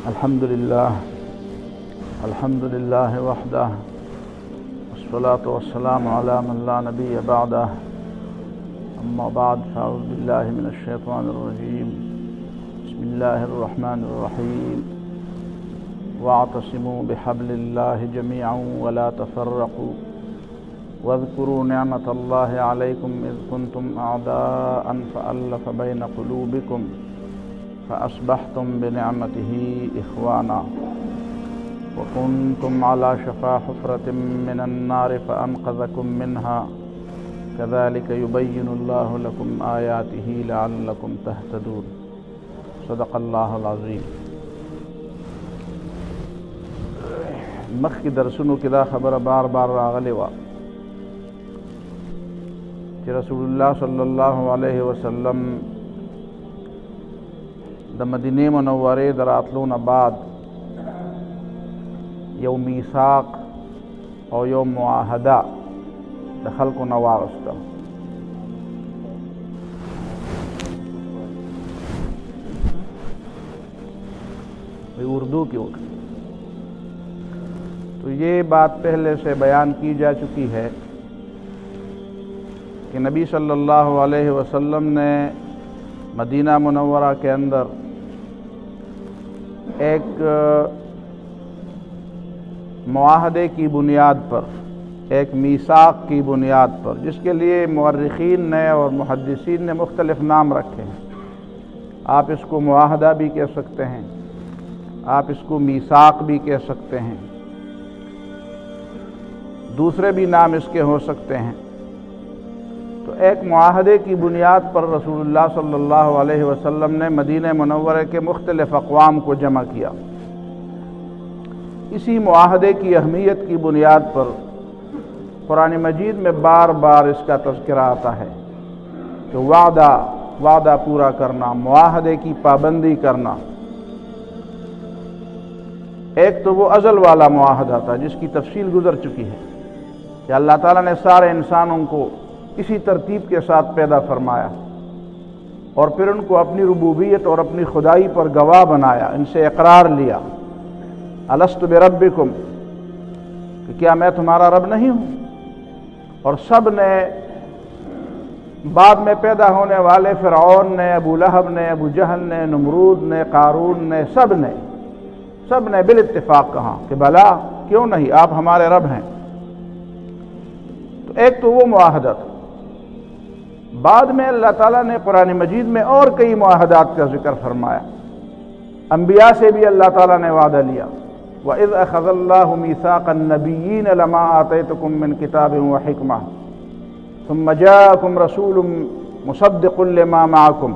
الحمد لله وحده والصلاة والسلام على من لا نبي بعده أما بعد فأعوذ بالله من الشيطان الرجيم بسم الله الرحمن الرحيم واعتصموا بحبل الله جميعا ولا تفرقوا واذكروا نعمة الله عليكم إذ كنتم أعداء فألف بين قلوبكم فأصبحتم بنعمته إخوانا وكنتم على شفا حفرة من النار فأنقذكم منها كذلك يبين الله لكم آياته لعلكم تهتدون صدق الله العظيم. مخکې درسونو کې دا خبره بار بار راغلی وه چې رسول الله صلی الله علیه وسلم د مدینې منورې د راتلو نه بعد یو میثاق او یو معاهده د خلکو نه واغسته. اردو کی وقت تو یہ بات پہلے سے بیان کی جا چکی ہے کہ نبی صلی اللہ علیہ وسلم نے مدینہ منورہ کے اندر ایک معاہدے کی بنیاد پر، ایک میثاق کی بنیاد پر، جس کے لیے مورخین نے اور محدثین نے مختلف نام رکھے ہیں. آپ اس کو معاہدہ بھی کہہ سکتے ہیں، آپ اس کو میثاق بھی کہہ سکتے ہیں، دوسرے بھی نام اس کے ہو سکتے ہیں. تو ایک معاہدے کی بنیاد پر رسول اللہ صلی اللہ علیہ وسلم نے مدینہ منورہ کے مختلف اقوام کو جمع کیا. اسی معاہدے کی اہمیت کی بنیاد پر قرآن مجید میں بار بار اس کا تذکرہ آتا ہے کہ وعدہ پورا کرنا، معاہدے کی پابندی کرنا. ایک تو وہ ازل والا معاہدہ تھا جس کی تفصیل گزر چکی ہے کہ اللہ تعالیٰ نے سارے انسانوں کو اسی ترتیب کے ساتھ پیدا فرمایا اور پھر ان کو اپنی ربوبیت اور اپنی خدائی پر گواہ بنایا، ان سے اقرار لیا، الست بربکم، کہ کیا میں تمہارا رب نہیں ہوں. اور سب نے، بعد میں پیدا ہونے والے فرعون نے، ابو لہب نے، ابو جہل نے، نمرود نے، قارون نے، سب نے بالاتفاق کہا کہ بلا، کیوں نہیں، آپ ہمارے رب ہیں. تو ایک تو وہ معاہدہ تھا. بعد میں اللہ تعالیٰ نے قرآن مجید میں اور کئی معاہدات کا ذکر فرمایا. انبیاء سے بھی اللہ تعالیٰ نے وعدہ لیا، وَإِذْ أَخَذَ اللَّهُ مِيثَاقَ النَّبِيِّينَ لَمَا آتَيْتُكُم مِّن كِتَابٍ وَحِكْمَةٍ ثُمَّ جَاءَكُمْ رَسُولٌ مُصَدِّقٌ لِّمَا مَعَكُمْ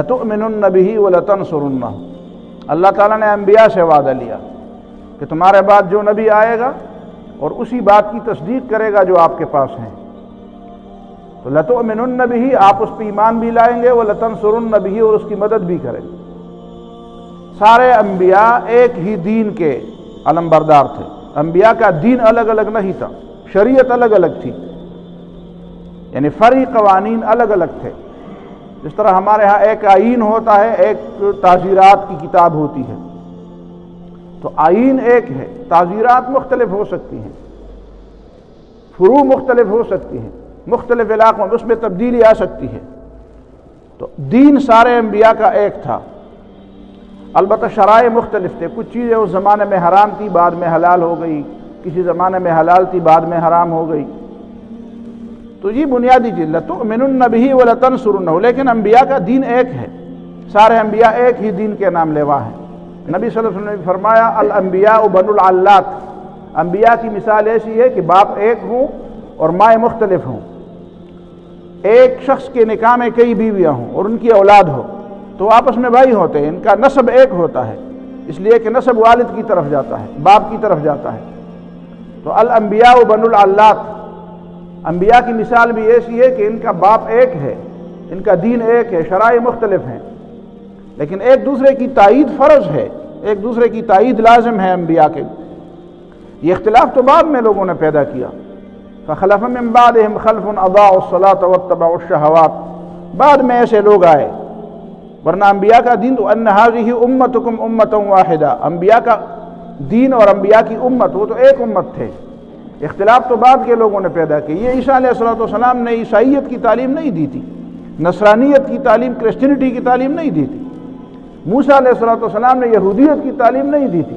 لَتُؤْمِنُنَّ بِهِ وَلَتَنصُرُنَّهُ. اللہ تعالیٰ نے انبیاء سے وعدہ لیا کہ تمہارے بعد جو نبی آئے گا اور اسی بات کی تصدیق کرے گا جو آپ کے پاس ہیں، تو لَتُؤْمِنُنَّ بِهِ، آپ اس پہ ایمان بھی لائیں گے، وَلَتَنصُرُنَّ بِهِ، اور اس کی مدد بھی کریں گے. سارے انبیاء ایک ہی دین کے علمبردار تھے. انبیاء کا دین الگ الگ نہیں تھا، شریعت الگ الگ تھی، یعنی فرعی قوانین الگ الگ تھے. جس طرح ہمارے ہاں ایک آئین ہوتا ہے، ایک تعزیرات کی کتاب ہوتی ہے، تو آئین ایک ہے، تعزیرات مختلف ہو سکتی ہیں، فروع مختلف ہو سکتی ہیں، مختلف علاقوں میں اس میں تبدیلی آ سکتی ہے. تو دین سارے انبیاء کا ایک تھا. البتہ شرائع مختلف تھے. کچھ چیزیں اس زمانے میں حرام تھی، بعد میں حلال ہو گئی، کسی زمانے میں حلال تھی، بعد میں حرام ہو گئی. تو یہ بنیادی چیز، لَتُؤْمِنُنَّ بِهِ وَلَتَنصُرُنَّهُ. لیکن انبیاء کا دین ایک ہے، سارے انبیاء ایک ہی دین کے نام لیوا ہیں. نبی صلی اللہ علیہ وسلم نے فرمایا الانبیاء بنو العلات، انبیاء کی مثال ایسی ہے کہ باپ ایک ہوں اور مائیں مختلف ہوں. ایک شخص کے نکاح میں کئی بیویاں ہوں اور ان کی اولاد ہو تو آپس میں بھائی ہوتے ہیں، ان کا نسب ایک ہوتا ہے، اس لیے کہ نسب والد کی طرف جاتا ہے، باپ کی طرف جاتا ہے. تو الانبیاء بنو العلات، انبیاء کی مثال بھی ایسی ہے کہ ان کا باپ ایک ہے، ان کا دین ایک ہے، شرائع مختلف ہیں، لیکن ایک دوسرے کی تائید فرض ہے، ایک دوسرے کی تائید لازم ہے انبیاء کے. یہ اختلاف تو بعد میں لوگوں نے پیدا کیا. فخلف من بعدهم خلف اضاعوا الصلاة واتبعوا الشهوات. بعد میں ایسے لوگ آئے ورنہ انبیاء کا دین تو ان ھذہ امتکم امۃ واحدہ، انبیاء کا دین اور انبیاء کی امت وہ تو ایک امت تھے، اختلاف تو بعد کے لوگوں نے پیدا کی۔ یہ عیسیٰ علیہ السلام نے عیسائیت کی تعلیم نہیں دی تھی، نصرانیت کی تعلیم، کرسچینٹی کی تعلیم نہیں دی تھی۔ موسیٰ علیہ السلام نے یہودیت کی تعلیم نہیں دی تھی،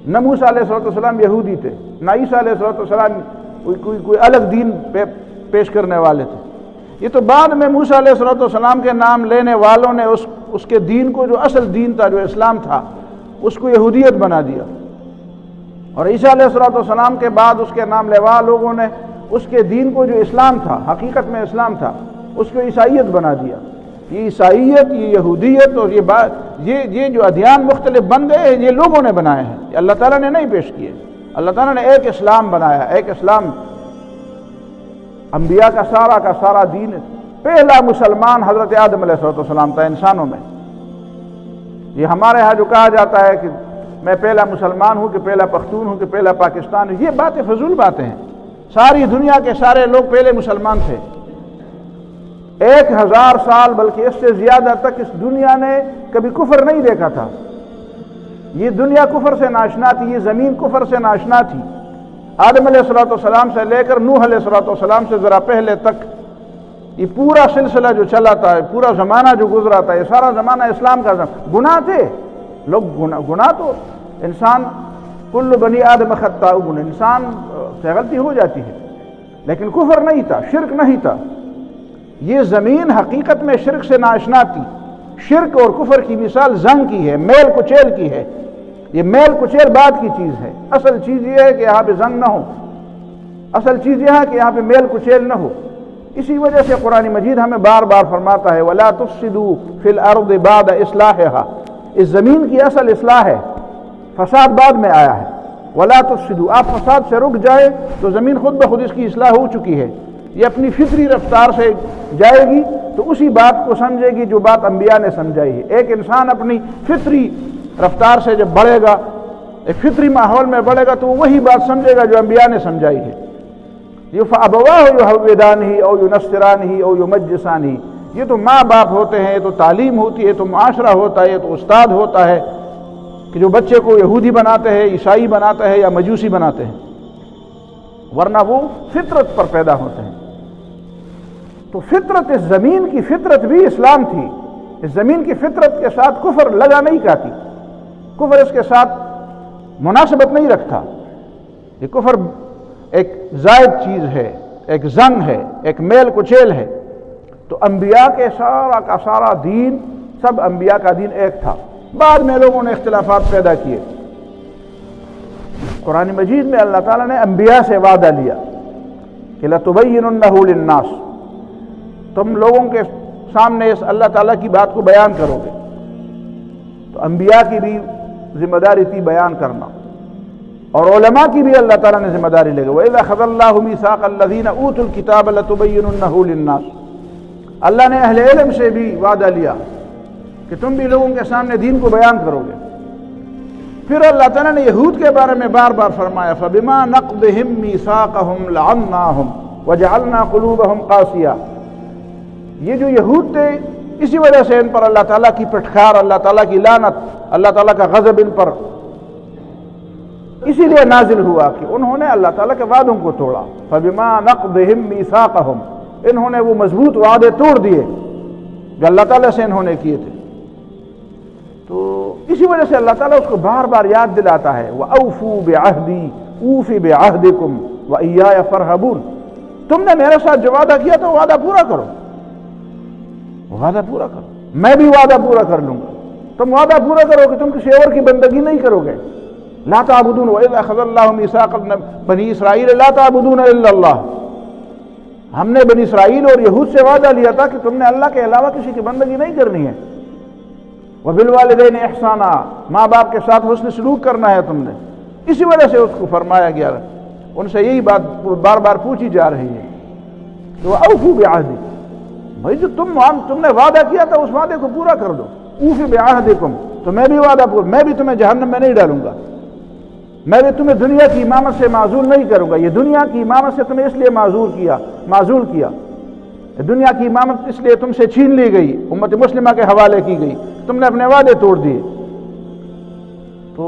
نہ موسیٰ علیہ السلام یہودی تھے، نہ عیسیٰ علیہ السلام کوئی الگ دین پیش کرنے والے تھے۔ یہ تو بعد میں موسیٰ علیہ السلام کے نام لینے والوں نے اس کے دین کو، جو اصل دین تھا، جو اسلام تھا، اس کو یہودیت بنا دیا، اور عیسیٰ علیہ السلام کے بعد اس کے نام لیوا لوگوں نے اس کے دین کو، جو اسلام تھا، حقیقت میں اسلام تھا، اس کو عیسائیت بنا دیا۔ یہ عیسائیت، یہ یہودیت اور یہ جو ادیان مختلف بن گئے ہیں، یہ لوگوں نے بنائے ہیں، یہ اللہ تعالیٰ نے نہیں پیش کیے۔ اللہ تعالیٰ نے ایک اسلام بنایا، ایک اسلام، انبیاء کا سارا دین۔ پہلا مسلمان حضرت آدم علیہ السلام تھا انسانوں میں۔ یہ ہمارے ہاں جو کہا جاتا ہے کہ میں پہلا مسلمان ہوں، کہ پہلا پختون ہوں، کہ پہلا پاکستان ہوں، یہ باتیں فضول باتیں ہیں۔ ساری دنیا کے سارے لوگ پہلے مسلمان تھے۔ 1000 سال بلکہ اس سے زیادہ تک اس دنیا نے کبھی کفر نہیں دیکھا تھا۔ یہ دنیا کفر سے ناشنا تھی، یہ زمین کفر سے ناشنا تھی۔ آدم علیہ السلام سے لے کر نوح علیہ السلام سے ذرا پہلے تک یہ پورا سلسلہ جو چلا تھا، پورا زمانہ جو گزرا تھا، یہ سارا زمانہ اسلام کا زمانہ۔ گناہ تھے لوگ، گناہ تو انسان، کل بنی آدم خطاء، انسان سے غلطی ہو جاتی ہے، لیکن کفر نہیں تھا، شرک نہیں تھا۔ یہ زمین حقیقت میں شرک سے ناشنا تھی۔ شرک اور کفر کی مثال زنگ کی ہے، میل کچیل کی ہے۔ یہ میل کچیل بعد کی چیز ہے، اصل چیز یہ ہے کہ یہاں پہ زنگ نہ ہو، اصل چیز یہ ہے کہ یہاں پہ میل کچیل نہ ہو۔ اسی وجہ سے قرآن مجید ہمیں بار بار فرماتا ہے وَلَا تُفْسِدُوا فِي الْأَرْضِ بَعْدَ إِصْلَاحِهَا، اس زمین کی اصل اصلاح ہے، فساد بعد میں آیا ہے۔ وَلَا تُفْسِدُوا، آپ فساد سے رک جائے تو زمین خود بخود اس کی اصلاح ہو چکی ہے، یہ اپنی فطری رفتار سے جائے گی تو اسی بات کو سمجھے گی جو بات انبیاء نے سمجھائی ہے۔ ایک انسان اپنی فطری رفتار سے جب بڑھے گا، ایک فطری ماحول میں بڑھے گا، تو وہ وہی بات سمجھے گا جو انبیاء نے سمجھائی ہے۔ یہ فَأَبَوَاهُ يُهَوِّدَانِهِ أَوْ يُنَصِّرَانِهِ أَوْ يُمَجِّسَانِهِ، یہ تو ماں باپ ہوتے ہیں، یہ تو تعلیم ہوتی ہے، تو معاشرہ ہوتا ہے، یہ تو استاد ہوتا ہے کہ جو بچے کو یہودی بناتے ہیں، عیسائی بناتے ہیں یا مجوسی بناتے ہیں، ورنہ وہ فطرت پر پیدا ہوتے ہیں۔ تو فطرت، اس زمین کی فطرت بھی اسلام تھی۔ اس زمین کی فطرت کے ساتھ کفر لگا نہیں کھاتی، کفر اس کے ساتھ مناسبت نہیں رکھتا۔ یہ کفر ایک زائد چیز ہے، ایک زنگ ہے، ایک میل کچیل ہے۔ تو انبیاء کے سارا کا سارا دین، سب انبیاء کا دین ایک تھا۔ بعد میں لوگوں نے اختلافات پیدا کیے۔ قرآن مجید میں اللہ تعالیٰ نے انبیاء سے وعدہ لیا کہ لَتُبَيِّنُنَّهُ لِلنَّاسِ، تم لوگوں کے سامنے اس اللہ تعالیٰ کی بات کو بیان کرو گے۔ تو انبیاء کی بھی ذمہ داری تھی بیان کرنا، اور علماء کی بھی اللہ تعالیٰ نے ذمہ داری لے گا۔ وَإِذَا أَخَذَ اللَّهُ مِيثَاقَ الَّذِينَ أُوتُوا الْكِتَابَ لَتُبَيِّنُنَّهُ لِلنَّاسِ، اللہ نے اہل علم سے بھی وعدہ لیا کہ تم بھی لوگوں کے سامنے دین کو بیان کرو گے۔ پھر اللہ تعالیٰ نے یہود کے بارے میں بار بار فرمایا فَبِمَا نَقْضِهِمْ مِيثَاقَهُمْ لَعَنَّاهُمْ وَجَعَلْنَا قُلُوبَهُمْ قَاسِيَةً، یہ جو یہود تھے، اسی وجہ سے ان پر اللہ تعالیٰ کی پٹخار، اللہ تعالیٰ کی لعنت، اللہ تعالیٰ کا غضب ان پر اسی لیے نازل ہوا کہ انہوں نے اللہ تعالیٰ کے وعدوں کو توڑا۔ فَبِمَا نَقْضِهِمْ مِيثَاقَهُمْ، انہوں نے وہ مضبوط وعدے توڑ دیے جو اللہ تعالیٰ سے انہوں نے کیے تھے۔ تو اسی وجہ سے اللہ تعالیٰ اس کو بار بار یاد دلاتا ہے وَأَوْفُوا بِعَهْدِي أُوفِ بِعَهْدِكُمْ وَإِيَّايَ فَارْهَبُونَ، تم نے میرے ساتھ جو وعدہ کیا تو وعدہ پورا کرو، وعدہ پورا کرو، میں بھی وعدہ پورا کر لوں گا۔ تم وعدہ پورا کرو کہ تم کسی اور کی بندگی نہیں کرو گے۔ لا تعبدون وَإِذَا أَخَذَ اللَّهُ مِيثَاقَ بنی اسرائیل لا تعبدون إِلَّا اللَّهَ، ہم نے بنی اسرائیل اور یہود سے وعدہ لیا تھا کہ تم نے اللہ کے علاوہ کسی کی بندگی نہیں کرنی ہے۔ وَبِالْوَالِدَيْنِ إِحْسَانًا، ماں باپ کے ساتھ حسن سلوک کرنا ہے تم نے۔ اسی وجہ سے اس کو فرمایا گیا، ان سے یہی بات بار بار پوچھی جا رہی ہے کہ وَأَوْفُوا بِعَهْدِي، بھائی جو تم نے وعدہ کیا تھا اس وعدے کو پورا کر دو۔ اوفِ بِعَهْدِكُمْ، تو میں بھی وعدہ پورا، میں بھی تمہیں جہنم میں نہیں ڈالوں گا، میں بھی تمہیں دنیا کی امامت سے معزول نہیں کروں گا۔ یہ دنیا کی امامت سے تمہیں اس لیے معزول کیا دنیا کی امامت اس لیے تم سے چھین لی گئی، امت مسلمہ کے حوالے کی گئی، تم نے اپنے وعدے توڑ دیے۔ تو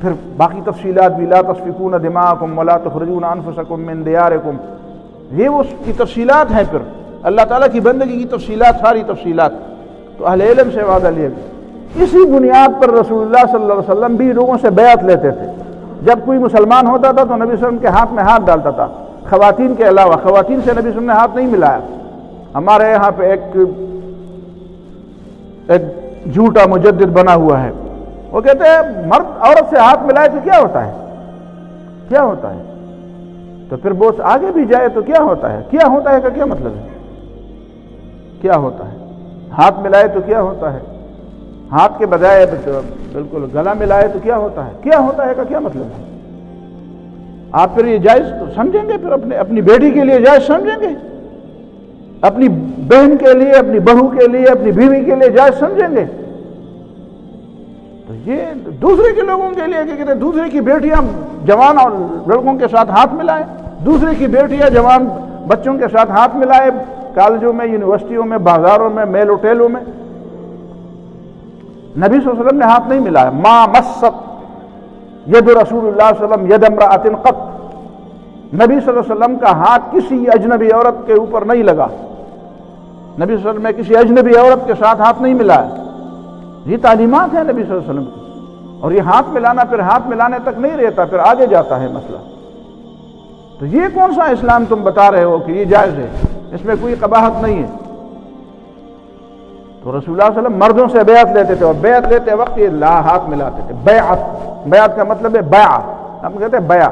پھر باقی تفصیلات بھی، لا تسفکون دماءکم ولا تخرجون انفسکم من دیارکم، یہ وہ کی تفصیلات ہیں، پھر اللہ تعالیٰ کی بندگی کی تفصیلات، ساری تفصیلات۔ تو اہل علم سے وعدہ لیا گیا۔ اسی بنیاد پر رسول اللہ صلی اللہ علیہ وسلم بھی لوگوں سے بیعت لیتے تھے۔ جب کوئی مسلمان ہوتا تھا تو نبی صلی اللہ علیہ وسلم کے ہاتھ میں ہاتھ ڈالتا تھا، خواتین کے علاوہ۔ خواتین سے نبی صلی اللہ علیہ وسلم نے ہاتھ نہیں ملایا۔ ہمارے یہاں پہ ایک جھوٹا مجدد بنا ہوا ہے، وہ کہتے ہیں مرد عورت سے ہاتھ ملائے تو کیا ہوتا ہے، کیا ہوتا ہے؟ تو پھر وہ آگے بھی جائے تو کیا ہوتا ہے؟ کیا ہوتا ہے کا کیا مطلب ہے؟ کیا ہوتا ہے؟ ہاتھ ملائے تو کیا ہوتا ہے؟ ہاتھ کے بجائے بالکل گلا ملائے تو کیا ہوتا ہے؟ کیا ہوتا ہے کا کیا مطلب ہے؟ آپ پھر یہ جائز تو سمجھیں گے، پھر اپنی بیٹی کے لیے جائز سمجھیں گے، اپنی بہن کے لیے، اپنی بہو کے لیے، اپنی بیوی کے لیے جائز سمجھیں گے؟ تو یہ دوسرے کے لوگوں کے لیے کہ دوسرے کی بیٹیاں جوان اور لڑکوں کے ساتھ ہاتھ ملائے، دوسرے کی بیٹیاں جوان بچوں کے ساتھ ہاتھ ملائے، کالجوں میں، یونیورسٹیوں میں، بازاروں میں، میل ہوٹلوں میں۔ نبی صلی اللہ علیہ وسلم نے ہاتھ نہیں ملایا۔ ما مست ید رسول اللہ صلی اللہ علیہ وسلم ید امرأۃ قط، نبی صلی اللہ علیہ وسلم کا ہاتھ کسی اجنبی عورت کے اوپر نہیں لگا۔ نبی صلی اللہ علیہ وسلم نے کسی اجنبی عورت کے ساتھ ہاتھ نہیں ملایا۔ یہ تعلیمات ہیں نبی صلی اللہ علیہ وسلم کی، اور یہ ہاتھ ملانا پھر ہاتھ ملانے تک نہیں رہتا، پھر آگے جاتا ہے مسئلہ۔ تو یہ کون سا اسلام تم بتا رہے ہو کہ یہ جائز ہے، اس میں کوئی قباحت نہیں ہے؟ تو رسول اللہ صلی اللہ علیہ وسلم مردوں سے بیعت لیتے تھے، اور بیعت لیتے وقت یہ لا ہاتھ ملاتے تھے۔ بیعت کا مطلب ہے بیع، ہم کہتے ہیں بیع،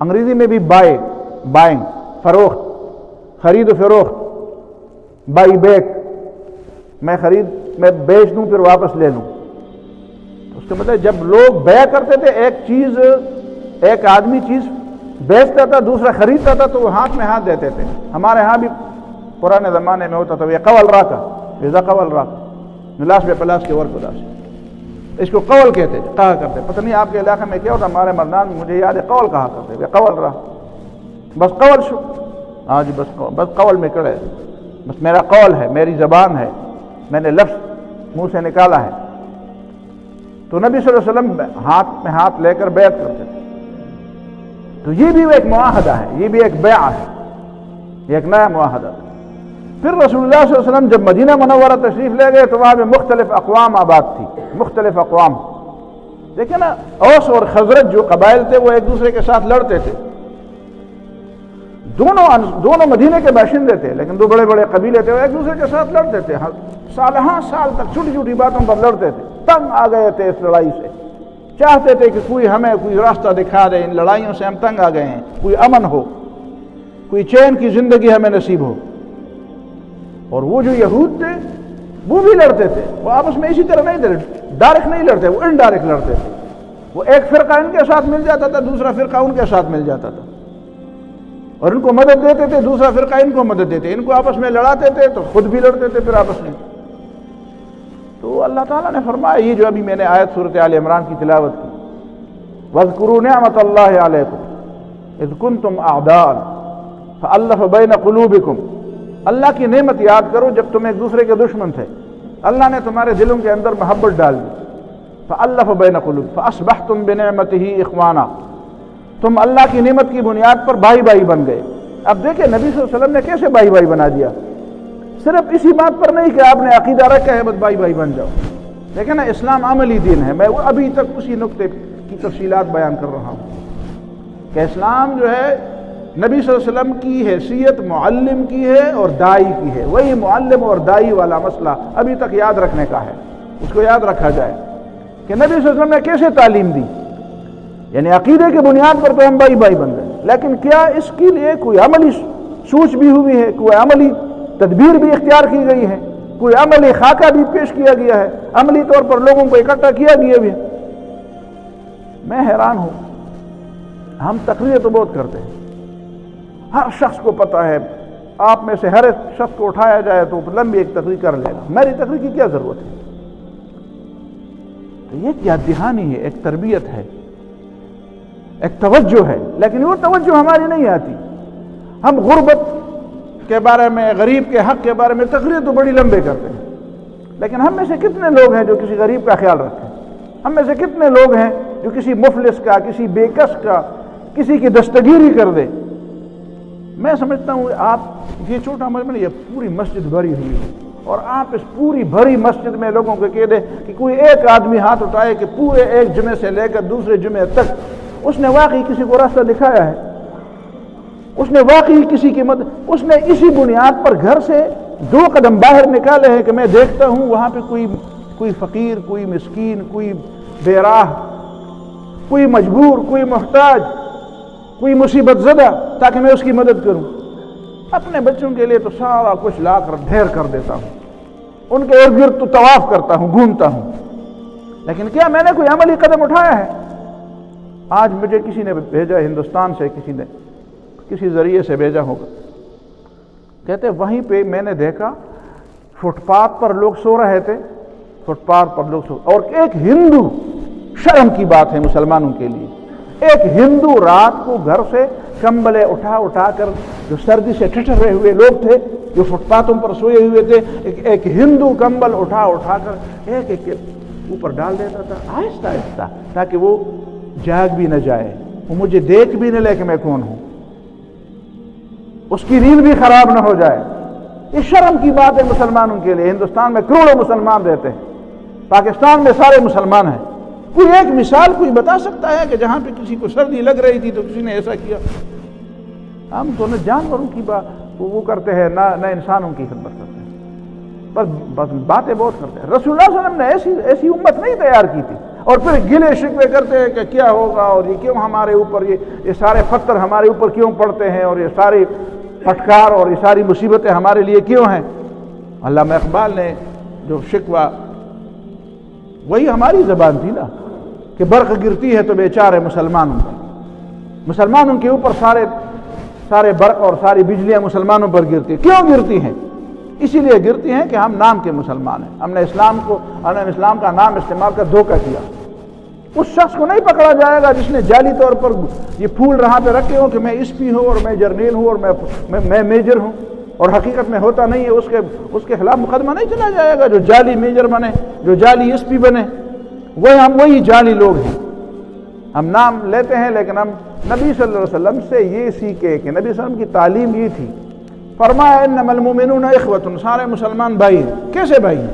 انگریزی میں بھی بائنگ، فروخت، خرید و فروخت، بائی بیک، میں بیچ دوں پھر واپس لے لوں۔ اس کا مطلب جب لوگ بیع کرتے تھے، ایک آدمی چیز بیچتا تھا، دوسرا خریدتا تھا، تو وہ ہاتھ میں ہاتھ دیتے تھے۔ ہمارے ہاں بھی پرانے زمانے میں ہوتا تھا، یہ قول راکا، ویزا قول راکا، نلاس بے پلاس کے ورک اداس، اس کو قول کہتے، کہا کرتے۔ پتہ نہیں آپ کے علاقے میں کیا ہوتا، ہمارے مردان میں مجھے یاد ہے قول کہا کرتے، قول رہا، بس قول شو، ہاں جی بس قول میں کڑے، بس میرا قول ہے، میری زبان ہے، میں نے لفظ منہ سے نکالا ہے۔ تو نبی صلی اللہ علیہ وسلم ہاتھ میں ہاتھ لے کر بیعت کرتے تھے۔ تو یہ بھی ایک معاہدہ ہے، یہ بھی ایک بیعہ ہے، یہ ایک نیا معاہدہ۔ پھر رسول اللہ صلی اللہ علیہ وسلم جب مدینہ منورہ تشریف لے گئے تو وہاں میں مختلف اقوام آباد تھی، مختلف اقوام۔ دیکھیں نا، اوس اور خزرج جو قبائل تھے وہ ایک دوسرے کے ساتھ لڑتے تھے، دونوں مدینے کے باشندے تھے، لیکن دو بڑے بڑے قبیلے تھے، وہ ایک دوسرے کے ساتھ لڑتے تھے، سال تک چھوٹی چھوٹی باتوں پر لڑتے تھے۔ تنگ آ گئے تھے اس لڑائی سے، چاہتے تھے کہ ہمیں کوئی راستہ دکھا دے، ان لڑائیوں سے ہم تنگ آ گئے ہیں، کوئی امن ہو، کوئی چین کی زندگی ہمیں نصیب ہو۔ اور وہ جو یہود تھے وہ بھی لڑتے تھے، وہ آپس میں اسی طرح نہیں تھے، ڈائریکٹ نہیں لڑتے، وہ انڈائریکٹ لڑتے تھے۔ وہ ایک فرقہ ان کے ساتھ مل جاتا تھا، دوسرا فرقہ ان کے ساتھ مل جاتا تھا، اور ان کو مدد دیتے تھے، دوسرا فرقہ ان کو مدد دیتے، ان کو آپس میں لڑاتے تھے تو خود بھی لڑتے تھے پھر آپس میں۔ تو اللہ تعالیٰ نے فرمایا، یہ جو ابھی میں نے آیت سورۃ آل عمران کی تلاوت کی، وَاذْكُرُوا نِعْمَةَ اللَّهِ عَلَيْكُمْ اِذْ كُنْتُمْ أَعْدَاءً فَأَلَّفَ بَيْنَ قُلُوبِكُمْ، اللہ کی نعمت یاد کرو جب تم ایک دوسرے کے دشمن تھے، اللہ نے تمہارے دلوں کے اندر محبت ڈال دی۔ فَأَلَّفَ بَيْنَ قُلُوبِكُمْ فَأَصْبَحْتُمْ بِنِعْمَتِهِ إِخْوَانًا، تم اللہ کی نعمت کی بنیاد پر بھائی بھائی بن گئے۔ اب دیکھیں نبی صلی اللہ علیہ وسلم نے کیسے بھائی بھائی بنا دیا، صرف اسی بات پر نہیں کہ آپ نے عقیدہ رکھا ہے بس بھائی بھائی بن جاؤ۔ دیکھیں نا، اسلام عملی دین ہے۔ میں ابھی تک اسی نقطے کی تفصیلات بیان کر رہا ہوں کہ اسلام جو ہے نبی صلی اللہ علیہ وسلم کی حیثیت معلم کی ہے اور دائی کی ہے۔ وہی معلم اور دائی والا مسئلہ ابھی تک یاد رکھنے کا ہے، اس کو یاد رکھا جائے کہ نبی صلی اللہ علیہ وسلم نے کیسے تعلیم دی۔ یعنی عقیدے کی بنیاد پر تو ہم بھائی بھائی بن گئے، لیکن کیا اس کے لیے کوئی عملی سوچ بھی ہوئی ہے، کوئی عملی تدبیر بھی اختیار کی گئی ہے، کوئی عملی خاکہ بھی پیش کیا گیا ہے، عملی طور پر لوگوں کو اکٹھا کیا گیا بھی ہے؟ میں حیران ہوں، ہم تقریر تو بہت کرتے ہیں، ہر شخص کو پتہ ہے، آپ میں سے ہر ایک شخص کو اٹھایا جائے تو لمبی ایک تقریر کر لے گا، میری تقریر کی کیا ضرورت ہے؟ تو یہ یاد دہانی ہے، ایک تربیت ہے، ایک توجہ ہے، لیکن وہ توجہ ہماری نہیں آتی۔ ہم غربت کے بارے میں، غریب کے حق کے بارے میں تقریر تو بڑی لمبے کرتے ہیں، لیکن ہم میں سے کتنے لوگ ہیں جو کسی غریب کا خیال رکھتے ہیں؟ ہم میں سے کتنے لوگ ہیں جو کسی مفلس کا، کسی بے کس کا، کسی کی دستگیری کر دے؟ میں سمجھتا ہوں آپ یہ چھوٹا مجمع، یہ پوری مسجد بھری ہوئی ہے، اور آپ اس پوری بھری مسجد میں لوگوں کو کہہ دیں کہ کوئی ایک آدمی ہاتھ اٹھائے کہ پورے ایک جمعے سے لے کر دوسرے جمعے تک اس نے واقعی کسی کو راستہ دکھایا ہے، اس نے واقعی کسی کی مدد، اس نے اسی بنیاد پر گھر سے 2 قدم باہر نکالے ہیں کہ میں دیکھتا ہوں وہاں پہ کوئی فقیر، کوئی مسکین، کوئی بے راہ، کوئی مجبور، کوئی محتاج، کوئی مصیبت زدہ، تاکہ میں اس کی مدد کروں۔ اپنے بچوں کے لیے تو سارا کچھ لا کر ڈھیر کر دیتا ہوں، ان کے ارد گرد تو طواف کرتا ہوں، گھومتا ہوں، لیکن کیا میں نے کوئی عملی قدم اٹھایا ہے؟ آج مجھے کسی نے بھیجا ہندوستان سے، کسی نے کسی ذریعے سے بھیجا ہوگا، کہتے وہیں پہ میں نے دیکھا فٹ پاتھ پر لوگ سو رہے تھے، فٹ پاتھ پر لوگ سو، اور ایک ہندو، شرم کی بات ہے مسلمانوں کے لیے، ایک ہندو رات کو گھر سے کمبلے اٹھا کر، جو سردی سے ٹھٹھرے ہوئے لوگ تھے جو فٹ پاتھوں پر سوئے ہوئے تھے، ایک ہندو کمبل اٹھا کر ایک کے اوپر ڈال دیتا تھا، آہستہ آہستہ، تاکہ وہ جاگ بھی نہ جائے، وہ مجھے دیکھ بھی نہ لے کہ میں کون ہوں، اس کی نیند بھی خراب نہ ہو جائے۔ یہ شرم کی بات ہے مسلمانوں کے لیے۔ ہندوستان میں کروڑوں مسلمان رہتے ہیں، پاکستان میں سارے مسلمان ہیں، کوئی ایک مثال کوئی بتا سکتا ہے کہ جہاں پہ کسی کو سردی لگ رہی تھی تو کسی نے ایسا کیا؟ ہم تو نہ جانوروں کی وہ کرتے ہیں، نہ انسانوں کی خدمت کرتے ہیں، بس باتیں بہت کرتے ہیں۔ رسول اللہ صلی اللہ علیہ وسلم نے ایسی امت نہیں تیار کی تھی، اور پھر گلے شکوے کرتے ہیں کہ کیا ہوگا، اور یہ کیوں ہمارے اوپر، یہ سارے پتھر ہمارے اوپر کیوں پڑتے ہیں، اور یہ ساری پھٹکار اور یہ ساری مصیبتیں ہمارے لیے کیوں ہیں؟ علامہ اقبال نے جو شکوہ، وہی ہماری زبان تھی نا، کہ برق گرتی ہے تو بیچارے مسلمانوں کے اوپر سارے برق اور ساری بجلیاں مسلمانوں پر گرتی ہیں۔ کیوں گرتی ہیں؟ اسی لیے گرتی ہیں کہ ہم نام کے مسلمان ہیں، ہم نے اسلام کا نام استعمال کر دھوکہ کیا۔ اس شخص کو نہیں پکڑا جائے گا جس نے جعلی طور پر یہ پھول یہاں پہ رکھے ہوں کہ میں ایس پی ہوں اور میں جرنیل ہوں اور میں میجر ہوں، اور حقیقت میں ہوتا نہیں ہے، اس کے خلاف مقدمہ نہیں چلا جائے گا۔ جو جعلی میجر بنے، جو جعلی ایس پی بنے، ہم وہی جعلی لوگ ہیں۔ ہم نام لیتے ہیں، لیکن ہم نبی صلی اللہ علیہ وسلم سے یہ سیکھے کہ نبی صلی اللہ علیہ وسلم کی تعلیم یہ تھی، فرمایا انما المؤمنون اخوۃ، سارے مسلمان بھائی ہیں۔ کیسے بھائی ہیں؟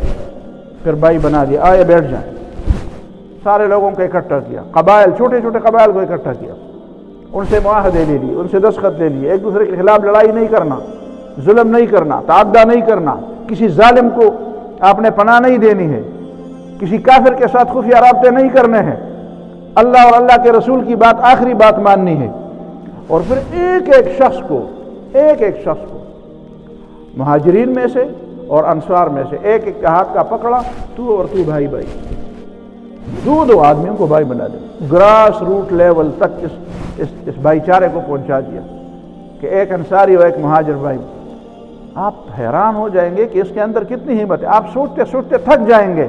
پھر بھائی بنا دیا، آئے بیٹھ جائیں، سارے لوگوں کو اکٹھا کیا، قبائل، چھوٹے چھوٹے قبائل کو اکٹھا کیا، ان سے معاہدے لے لیے، ان سے دستخط لے لیے، ایک دوسرے کے خلاف لڑائی نہیں کرنا، ظلم نہیں کرنا، تعدی نہیں کرنا، کسی ظالم کو آپ نے پناہ نہیں دینی ہے، کسی کافر کے ساتھ خفیہ رابطے نہیں کرنے ہیں، اللہ اور اللہ کے رسول کی بات آخری بات ماننی ہے۔ اور پھر ایک ایک شخص کو مہاجرین میں سے اور انصار میں سے ایک ایک ہاتھ کا پکڑا، تو اور تو بھائی، دو آدمیوں کو بھائی بنا دیا، گراس روٹ لیول تک اس بھائی چارے کو پہنچا دیا کہ ایک انصاری اور ایک مہاجر بھائی۔ آپ حیران ہو جائیں گے کہ اس کے اندر کتنی ہمت ہے۔ آپ سوچتے تھک جائیں گے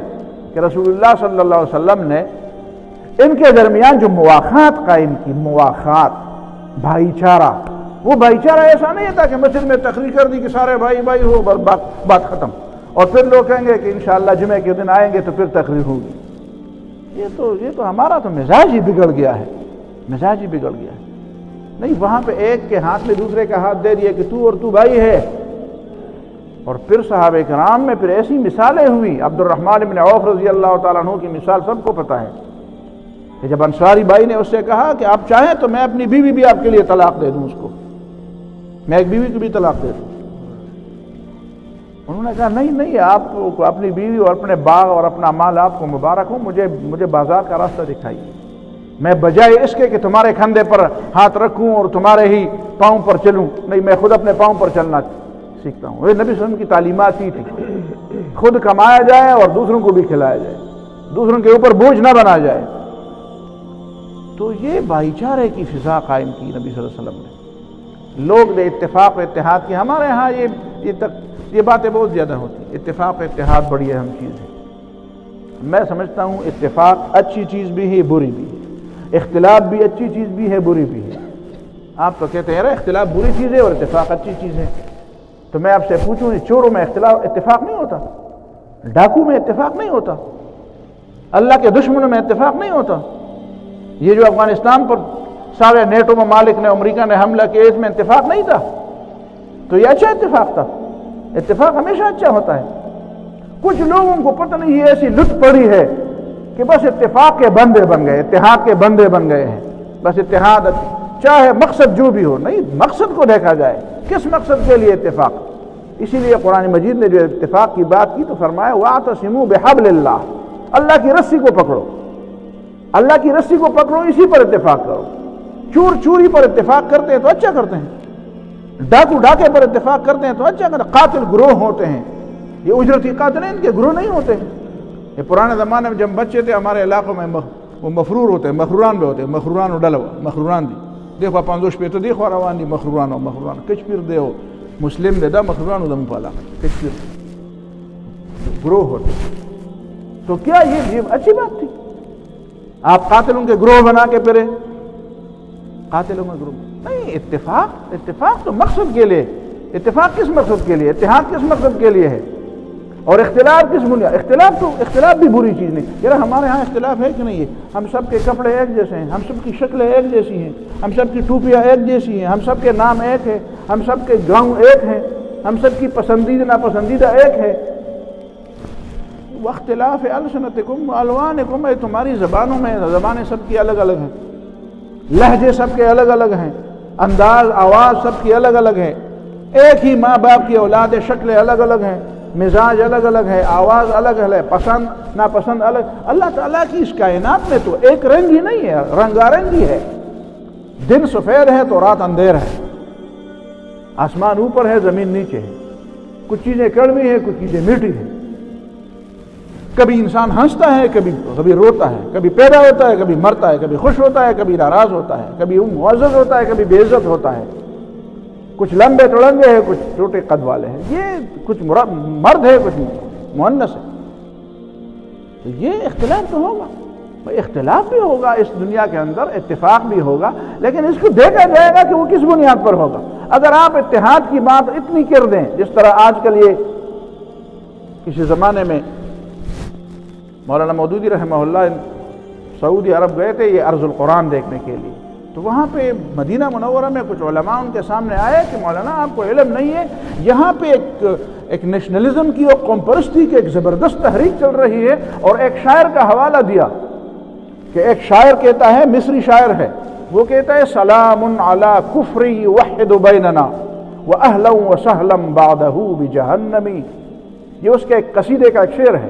کہ رسول اللہ صلی اللہ علیہ وسلم نے ان کے درمیان جو مواخات قائم کی، مواخات، بھائی چارہ، وہ بھائی چارہ ایسا نہیں تھا کہ مسجد میں تقریر کر دی کہ سارے بھائی ہو، بات ختم، اور پھر لوگ کہیں گے کہ انشاءاللہ جمعے کے دن آئیں گے تو پھر تقریر ہوگی۔ یہ تو ہمارا تو مزاج ہی بگڑ گیا ہے، نہیں، وہاں پہ ایک کے ہاتھ میں دوسرے کا ہاتھ دے دیا کہ تو اور تو بھائی ہے۔ اور پھر صحابہ کرام میں پھر ایسی مثالیں ہوئی، عبد الرحمن بن عوف رضی اللہ تعالیٰ عنہ کی مثال سب کو پتہ ہے کہ جب انصاری بھائی نے اس سے کہا کہ آپ چاہیں تو میں اپنی بیوی بھی آپ کے لیے طلاق دے دوں، اس کو میں ایک بیوی کو بھی طلاق دے دوں، انہوں نے کہا نہیں، آپ کو اپنی بیوی اور اپنے باغ اور اپنا مال آپ کو مبارک ہو، مجھے بازار کا راستہ دکھائیے، میں بجائے اس کے کہ تمہارے کھندے پر ہاتھ رکھوں اور تمہارے ہی پاؤں پر چلوں، نہیں، میں خود اپنے پاؤں پر چلنا سیکھتا ہوں۔ یہ نبی صلی اللہ علیہ وسلم کی تعلیمات ہی تھی، خود کمایا جائے اور دوسروں کو بھی کھلایا جائے، دوسروں کے اوپر بوجھ نہ بنا جائے۔ تو یہ بھائی چارے کی فضا قائم کی نبی صلی اللہ علیہ وسلم نے، لوگ نے اتفاق و اتحاد کی۔ ہمارے ہاں یہ باتیں بہت زیادہ ہوتی ہیں، اتفاق و اتحاد بڑی اہم چیز ہے۔ میں سمجھتا ہوں اتفاق اچھی چیز بھی ہے، بری بھی ہے، اختلاف بھی اچھی چیز بھی ہے، بری بھی ہے۔ آپ تو کہتے ہیں اختلاف بری چیز ہے اور اتفاق اچھی چیز ہے، تو میں آپ سے پوچھوں چوروں میں اتفاق نہیں ہوتا؟ ڈاکو میں اتفاق نہیں ہوتا؟ اللہ کے دشمنوں میں اتفاق نہیں ہوتا؟ یہ جو افغانستان پر سارے نیٹو ممالک نے امریکہ نے حملہ کیا اس میں اتفاق نہیں تھا؟ تو یہ اچھا اتفاق تھا۔ اتفاق ہمیشہ اچھا ہوتا ہے۔ کچھ لوگوں کو پتہ نہیں، یہ ایسی لٹ پڑی ہے کہ بس اتفاق کے بندے بن گئے، اتحاد کے بندے بن گئے ہیں۔ بس اتحاد، چاہے مقصد جو بھی ہو، نہیں، مقصد کو دیکھا جائے، کس مقصد کے لیے اتفاق۔ اسی لیے قرآن مجید نے جو اتفاق کی بات کی تو فرمایا وَاعْتَصِمُوا بِحَبْلِ اللَّهِ، اللہ کی رسی کو پکڑو، اللہ کی رسی کو پکڑو، اسی پر اتفاق کرو۔ چور چوری پر اتفاق کرتے ہیں تو اچھا کرتے ہیں، ڈاکو ڈاکے پر اتفاق کرتے ہیں تو اچھا کرتے ہیں، قاتل گروہ ہوتے ہیں، یہ اجرتی قاتل ہیں، ان کے گروہ نہیں ہوتے ہیں۔ یہ پرانے زمانے میں جب بچے تھے ہمارے علاقوں میں وہ مفرور ہوتے ہیں، مخروران بھی ہوتے ہیں، مخروران و ڈلو مخروران دی دیکھو پانزوش پہ تو دیکھو روان دی مخروران و مخروران کچ پھر دے ہو مسلم دے دا مخروران و دم پالا کچ پھر گروہ ہوتے۔ تو کیا یہ اچھی بات تھی؟ آپ قاتلوں کے گروہ بنا کے پھرے، قاتلوں میں گروہ نہیں۔ اتفاق تو مقصد کے لیے، اتفاق کس مقصد کے لیے، اتحاد کس مقصد کے لیے ہے، اور اختلاف کس بنیاد؟ اختلاف بھی بری چیز نہیں۔ یار ہمارے ہاں اختلاف ہے کہ نہیں ہے؟ ہم سب کے کپڑے ایک جیسے ہیں، ہم سب کی شکلیں ایک جیسی ہیں، ہم سب کی ٹوپیاں ایک جیسی ہیں، ہم سب کے نام ایک ہیں، ہم سب کے گاؤں ایک ہیں، ہم سب کی پسندیدہ ناپسندیدہ ایک ہے۔ واختلاف السنتکم والوانکم، تمہاری زبانوں میں زبانیں سب کی الگ الگ ہیں، لہجے سب کے الگ الگ ہیں، انداز آواز سب کی الگ الگ ہے، ایک ہی ماں باپ کی اولاد، شکلیں الگ الگ ہیں، مزاج الگ الگ ہے، آواز الگ ہے، پسند ناپسند الگ۔ اللہ تعالیٰ کی اس کائنات میں تو ایک رنگ ہی نہیں ہے، رنگا رنگی ہے۔ دن سفید ہے تو رات اندھیر ہے، آسمان اوپر ہے زمین نیچے ہے، کچھ چیزیں کڑوی ہیں کچھ چیزیں میٹھی ہیں، کبھی انسان ہنستا ہے کبھی روتا ہے، کبھی پیدا ہوتا ہے کبھی مرتا ہے، کبھی خوش ہوتا ہے کبھی ناراض ہوتا ہے، کبھی معزز ہوتا ہے کبھی بے عزت ہوتا ہے، کچھ لمبے تڑنگے ہیں کچھ چھوٹے قد والے ہیں، یہ کچھ مرد ہے کچھ مؤنث ہے۔ تو یہ اختلاف تو ہوگا، اختلاف بھی ہوگا اس دنیا کے اندر، اتفاق بھی ہوگا، لیکن اس کو دیکھا جائے گا کہ وہ کس بنیاد پر ہوگا۔ اگر آپ اتحاد کی بات اتنی کر دیں، جس طرح آج کل یہ کسی زمانے میں مولانا مودودی رحمہ اللہ سعودی عرب گئے تھے یہ عرض القرآن دیکھنے کے لیے، تو وہاں پہ مدینہ منورہ میں کچھ علماء ان کے سامنے آئے کہ مولانا آپ کو علم نہیں ہے، یہاں پہ ایک نیشنلزم کی اور قوم پرستی کی ایک زبردست تحریک چل رہی ہے، اور ایک شاعر کا حوالہ دیا کہ ایک شاعر کہتا ہے، مصری شاعر ہے، وہ کہتا ہے سلام علی کفر یوحد بیننا واہلا وسہلا بعدہ بجہنمی۔ یہ اس کے ایک قصیدے کا ایک شعر ہے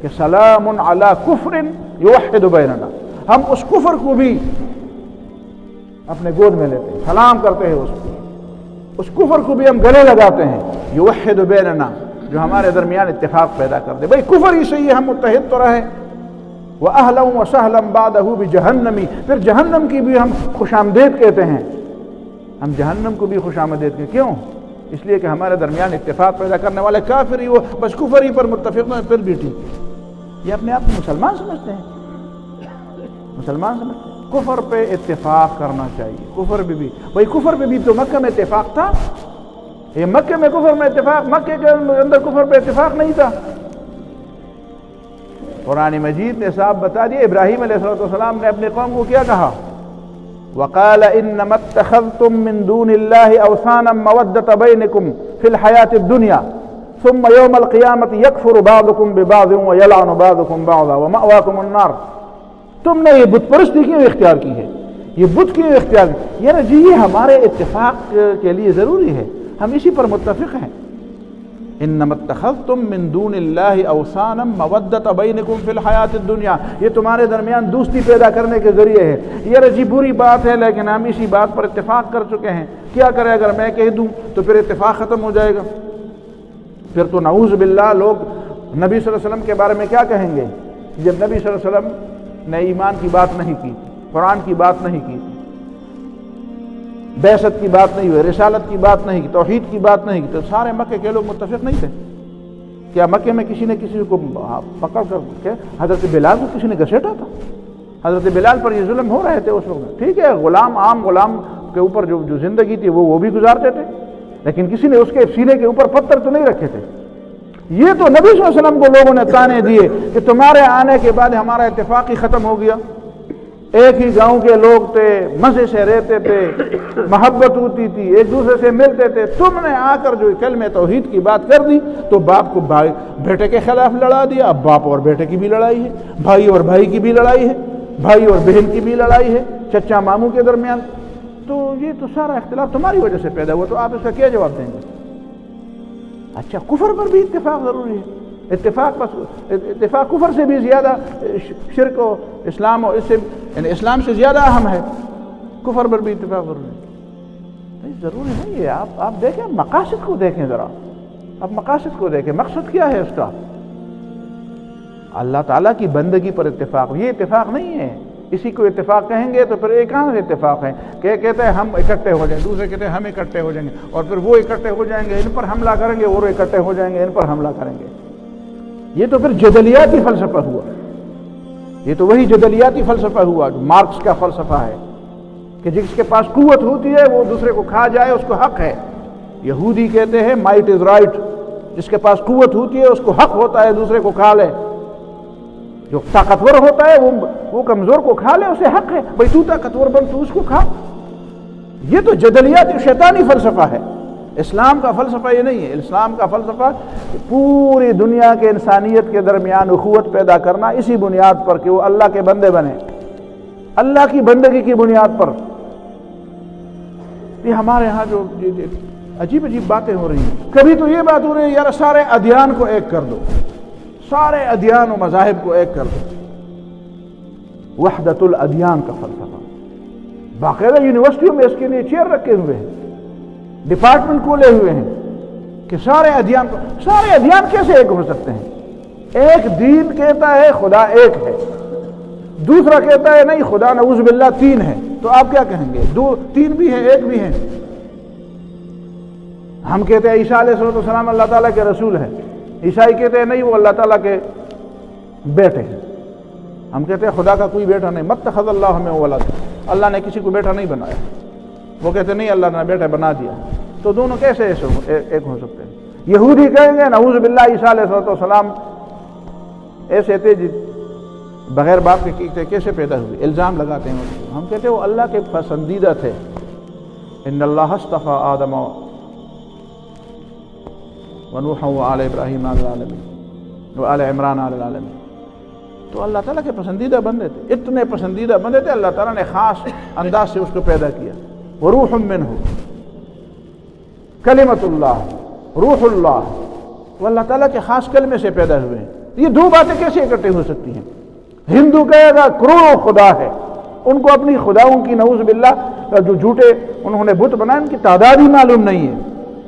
کہ سلام علی کفر یوحد بیننا، ہم اس کفر کو بھی اپنے گود میں لیتے ہیں، سلام کرتے ہیں اس کفر کو بھی ہم گلے لگاتے ہیں، یوحد بیننا، جو ہمارے درمیان اتفاق پیدا کر دے۔ بھئی کفر ہی صحیح ہے، ہم متحد تو رہے۔ وَأَهْلًا وَسَهْلًا بَعْدَهُ بِجَهَنَّمِ، پھر جہنم کی بھی ہم خوش آمدید کہتے ہیں، ہم جہنم کو بھی خوش آمدید کہتے ہیں۔ کیوں؟ اس لیے کہ ہمارے درمیان اتفاق پیدا کرنے والے کافر ہی وہ بس کفر ہی پر متفق ہیں، پھر بھی ٹھیک ہے۔ یہ اپنے آپ کو مسلمان سمجھتے ہیں، مسلمان سمجھتے ہیں۔ کفر پہ اتفاق کرنا چاہیے، کفر بھی بھئی کفر پہ بھی تو مکہ میں اتفاق تھا، یہ مکہ میں کفر میں اتفاق، مکہ کے اندر کفر پہ اتفاق نہیں تھا۔ قرآن مجید نے صاحب بتا دیا، ابراہیم علیہ السلام نے اپنے قوم کو کیا کہا، وَقَالَ إِنَّمَا اتَّخَذْتُم مِّن دُونِ اللَّهِ أَوْثَانًا مَوَدَّةَ بَيْنِكُمْ فِي الْحَيَاةِ الدُّنْيَا ثُمَّ يَوْمَ الْقِيَامَةِ يَكْفُرُ بَعْضُكُم بِبَعْضٍ وَيَلْعَنُ بَعْضُكُم بَعْضًا وَمَأْوَاكُمُ النَّارُ۔ تم نے یہ بت پرستی کیوں اختیار کی ہے، یہ بت کیوں اختیار کی؟ یار جی یہ ہمارے اتفاق کے لیے ضروری ہے، ہم اسی پر متفق ہیں۔ انما اتخذتم من دون اللہ اوثانا مودۃ بینکم فی الحیاۃ الدنیا، یہ تمہارے درمیان دوستی پیدا کرنے کے ذریعے ہے۔ یہ جی بری بات ہے، لیکن ہم اسی بات پر اتفاق کر چکے ہیں، کیا کرے اگر میں کہہ دوں تو پھر اتفاق ختم ہو جائے گا، پھر تو نعوذ باللہ لوگ نبی صلی اللہ علیہ وسلم کے بارے میں کیا کہیں گے؟ جب نبی صلی اللہ علیہ وسلم نے ایمان کی بات نہیں کی، قرآن کی بات نہیں کی، بعثت کی بات نہیں ہوئی، رسالت کی بات نہیں کی، توحید کی بات نہیں کی، تو سارے مکے کے لوگ متفق نہیں تھے؟ کیا مکے میں کسی نے کسی کو پکڑ کر کے حضرت بلال کو کسی نے گھسیٹا تھا؟ حضرت بلال پر یہ ظلم ہو رہے تھے اس وقت، ٹھیک ہے غلام، عام غلام کے اوپر جو زندگی تھی وہ بھی گزارتے تھے، لیکن کسی نے اس کے سینے کے اوپر پتھر تو نہیں رکھے تھے۔ یہ تو نبی صلی اللہ علیہ وسلم کو لوگوں نے تانے دیے کہ تمہارے آنے کے بعد ہمارا اتفاق ہی ختم ہو گیا، ایک ہی گاؤں کے لوگ تھے، مزے سے رہتے تھے، محبت ہوتی تھی، ایک دوسرے سے ملتے تھے، تم نے آ کر جو کلمہ توحید کی بات کر دی تو باپ کو بیٹے کے خلاف لڑا دیا۔ اب باپ اور بیٹے کی بھی لڑائی ہے، بھائی اور بھائی کی بھی لڑائی ہے، بھائی اور بہن کی بھی لڑائی ہے، چچا ماموں کے درمیان۔ تو یہ تو سارا اختلاف تمہاری وجہ سے پیدا ہوا، تو آپ اس کا کیا جواب دیں گے؟ اچھا، کفر پر بھی اتفاق ضروری ہے۔ اتفاق کفر سے بھی زیادہ شرک و اسلام و یعنی اسلام سے زیادہ اہم ہے، کفر پر بھی اتفاق ضروری ہے۔ ضروری نہیں ہے، آپ دیکھیں مقاصد کو دیکھیں ذرا، آپ مقاصد کو دیکھیں، مقصد کیا ہے اس کا؟ اللہ تعالیٰ کی بندگی پر اتفاق، یہ اتفاق نہیں ہے۔ اسی کو اتفاق کہیں گے تو پھر ایک کہاں سے اتفاق ہے کہ کہتے ہیں ہم اکٹھے ہو جائیں، دوسرے کہتے ہیں ہم اکٹھے ہو جائیں گے، اور پھر وہ اکٹھے ہو جائیں گے، ان پر حملہ کریں گے، اور اکٹھے ہو جائیں گے، ان پر حملہ کریں گے۔ یہ تو پھر جدلیاتی فلسفہ ہوا، یہ تو وہی جدلیاتی فلسفہ ہوا جو مارکس کا فلسفہ ہے کہ جس کے پاس قوت ہوتی ہے وہ دوسرے کو کھا جائے، اس کو حق ہے۔ یہودی کہتے ہیں مائٹ از رائٹ، جس کے پاس قوت ہوتی ہے اس کو حق ہوتا ہے دوسرے کو کھا لے، جو طاقتور ہوتا ہے وہ کمزور کو کھا لے، اسے حق ہے، بھئی تو طاقتور بن، تو اس کو کھا۔ یہ تو جدلیاتی شیطانی فلسفہ ہے، اسلام کا فلسفہ یہ نہیں ہے۔ اسلام کا فلسفہ پوری دنیا کے انسانیت کے درمیان اخوت پیدا کرنا، اسی بنیاد پر کہ وہ اللہ کے بندے بنے، اللہ کی بندگی کی بنیاد پر۔ یہ ہمارے ہاں جو عجیب عجیب باتیں ہو رہی ہیں، کبھی تو یہ بات ہو رہی ہے یار سارے ادیان کو ایک کر دو، سارے ادیان و مذاہب کو ایک کر دو، وحدت الادیان کا فلسفہ۔ باقاعدہ یونیورسٹیوں میں اس کے لیے چیئر رکھے ہوئے ہیں، ڈپارٹمنٹ کھولے ہوئے ہیں کہ سارے ادیان کیسے ایک ہو سکتے ہیں؟ ایک دین کہتا ہے خدا ایک ہے، دوسرا کہتا ہے نہیں خدا نعوذ باللہ تین ہے، تو آپ کیا کہیں گے؟ تین بھی ہیں ایک بھی ہیں؟ ہم کہتے ہیں عیسیٰ علیہ السلام اللہ تعالیٰ کے رسول ہیں، عیسائی کہتے ہیں نہیں وہ اللہ تعالیٰ کے بیٹے ہیں۔ ہم کہتے ہیں خدا کا کوئی بیٹا نہیں، متخذ اللہ من ولد، اللہ نے کسی کو بیٹا نہیں بنایا۔ وہ کہتے ہیں نہیں اللہ نے بیٹا بنا دیا۔ تو دونوں کیسے ایک ہو سکتے ہیں؟ یہودی کہیں گے نعوذ باللہ عیسیٰ علیہ السلام ایسے تھے بغیر باپ کے کیسے پیدا ہوئے، الزام لگاتے ہیں۔ ہم کہتے ہیں وہ اللہ کے پسندیدہ تھے، ان اللہ اصطفى آدم ونوحا وآل ابراہیم علی العالمین وآل عمران علی العالمین۔ تو اللہ تعالیٰ کے پسندیدہ بندے تھے، اتنے پسندیدہ بندے تھے، اللہ تعالیٰ نے خاص انداز سے اس کو پیدا کیا۔ وروح منہ، کلمۃ اللہ، روح اللہ، وہ اللہ تعالیٰ کے خاص کلمے سے پیدا ہوئے ہیں۔ یہ دو باتیں کیسے اکٹھے ہو سکتی ہیں؟ ہندو کہے گا کروڑوں خدا ہے، ان کو اپنی خداؤں کی نعوذ باللہ جو جھوٹے انہوں نے بت بنائے ان کی تعداد ہی معلوم نہیں ہے۔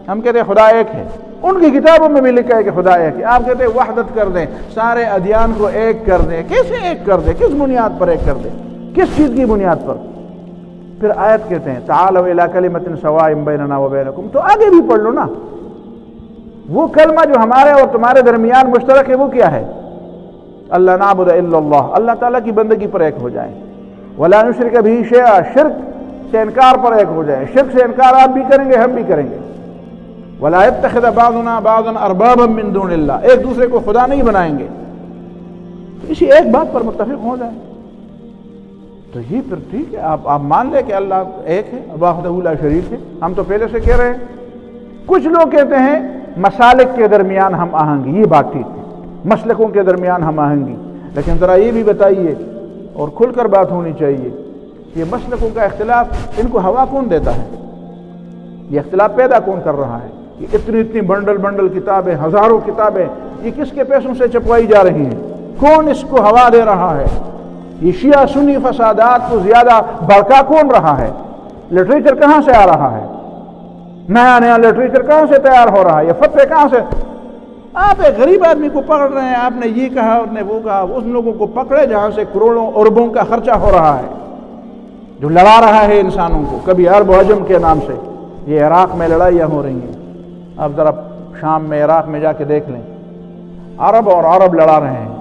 ہم کہتے ہیں خدا ایک ہے، ان کی کتابوں میں بھی لکھا ہے کہ خدا ایک ہے۔ آپ کہتے ہیں وحدت کر دیں، سارے ادیان کو ایک کر دیں۔ کیسے ایک کر دیں؟ کس بنیاد پر ایک کر دیں؟ کس چیز کی بنیاد پر؟ پھر آیت کہتے ہیں تعالوا الی کلمۃ سواء بیننا وبینکم، تو آگے بھی پڑھ لو نا۔ وہ کلمہ جو ہمارے اور تمہارے درمیان مشترک ہے وہ کیا ہے؟ اللہ نعبد الا اللہ، اللہ تعالیٰ کی بندگی پر ایک ہو جائیں۔ ولا نشرک بہ شیئا، شرک سے انکار پر ایک ہو جائیں۔ شرک سے انکار آپ بھی کریں گے، ہم بھی کریں گے۔ ولا يتخذ بعضنا بعضا اربابا من دون اللہ، ایک دوسرے کو خدا نہیں بنائیں گے، اسی ایک بات پر متفق ہو جائیں۔ تو یہ پھر ٹھیک ہے، آپ مان لیں کہ اللہ ایک ہے، وحدہ لا شریک ہے۔ ہم تو پہلے سے کہہ رہے ہیں۔ کچھ لوگ کہتے ہیں مسالک کے درمیان ہم آہنگی، یہ بات ٹھیک ہے، مسلکوں کے درمیان ہم آہنگی، لیکن ذرا یہ بھی بتائیے اور کھل کر بات ہونی چاہیے، یہ مسلکوں کا اختلاف ان کو ہوا کون دیتا ہے؟ یہ اختلاف پیدا کون کر رہا ہے؟ یہ اتنی بنڈل کتابیں، ہزاروں کتابیں، یہ کس کے پیسوں سے چھپوائی جا رہی ہیں؟ کون اس کو ہوا دے رہا ہے؟ یہ شیعہ سنی فسادات کو زیادہ بڑھکا کون رہا ہے؟ لٹریچر کہاں سے آ رہا ہے؟ نیا لٹریچر کہاں سے تیار ہو رہا ہے؟ یہ فتوے کہاں سے؟ آپ ایک غریب آدمی کو پکڑ رہے ہیں، آپ نے یہ کہا اور نے وہ کہا، ان لوگوں کو پکڑے جہاں سے کروڑوں اربوں کا خرچہ ہو رہا ہے، جو لڑا رہا ہے انسانوں کو، کبھی عرب و عجم کے نام سے۔ یہ عراق میں لڑائیاں ہو رہی ہیں، آپ ذرا شام میں عراق میں جا کے دیکھ لیں، عرب اور عرب لڑا رہے ہیں،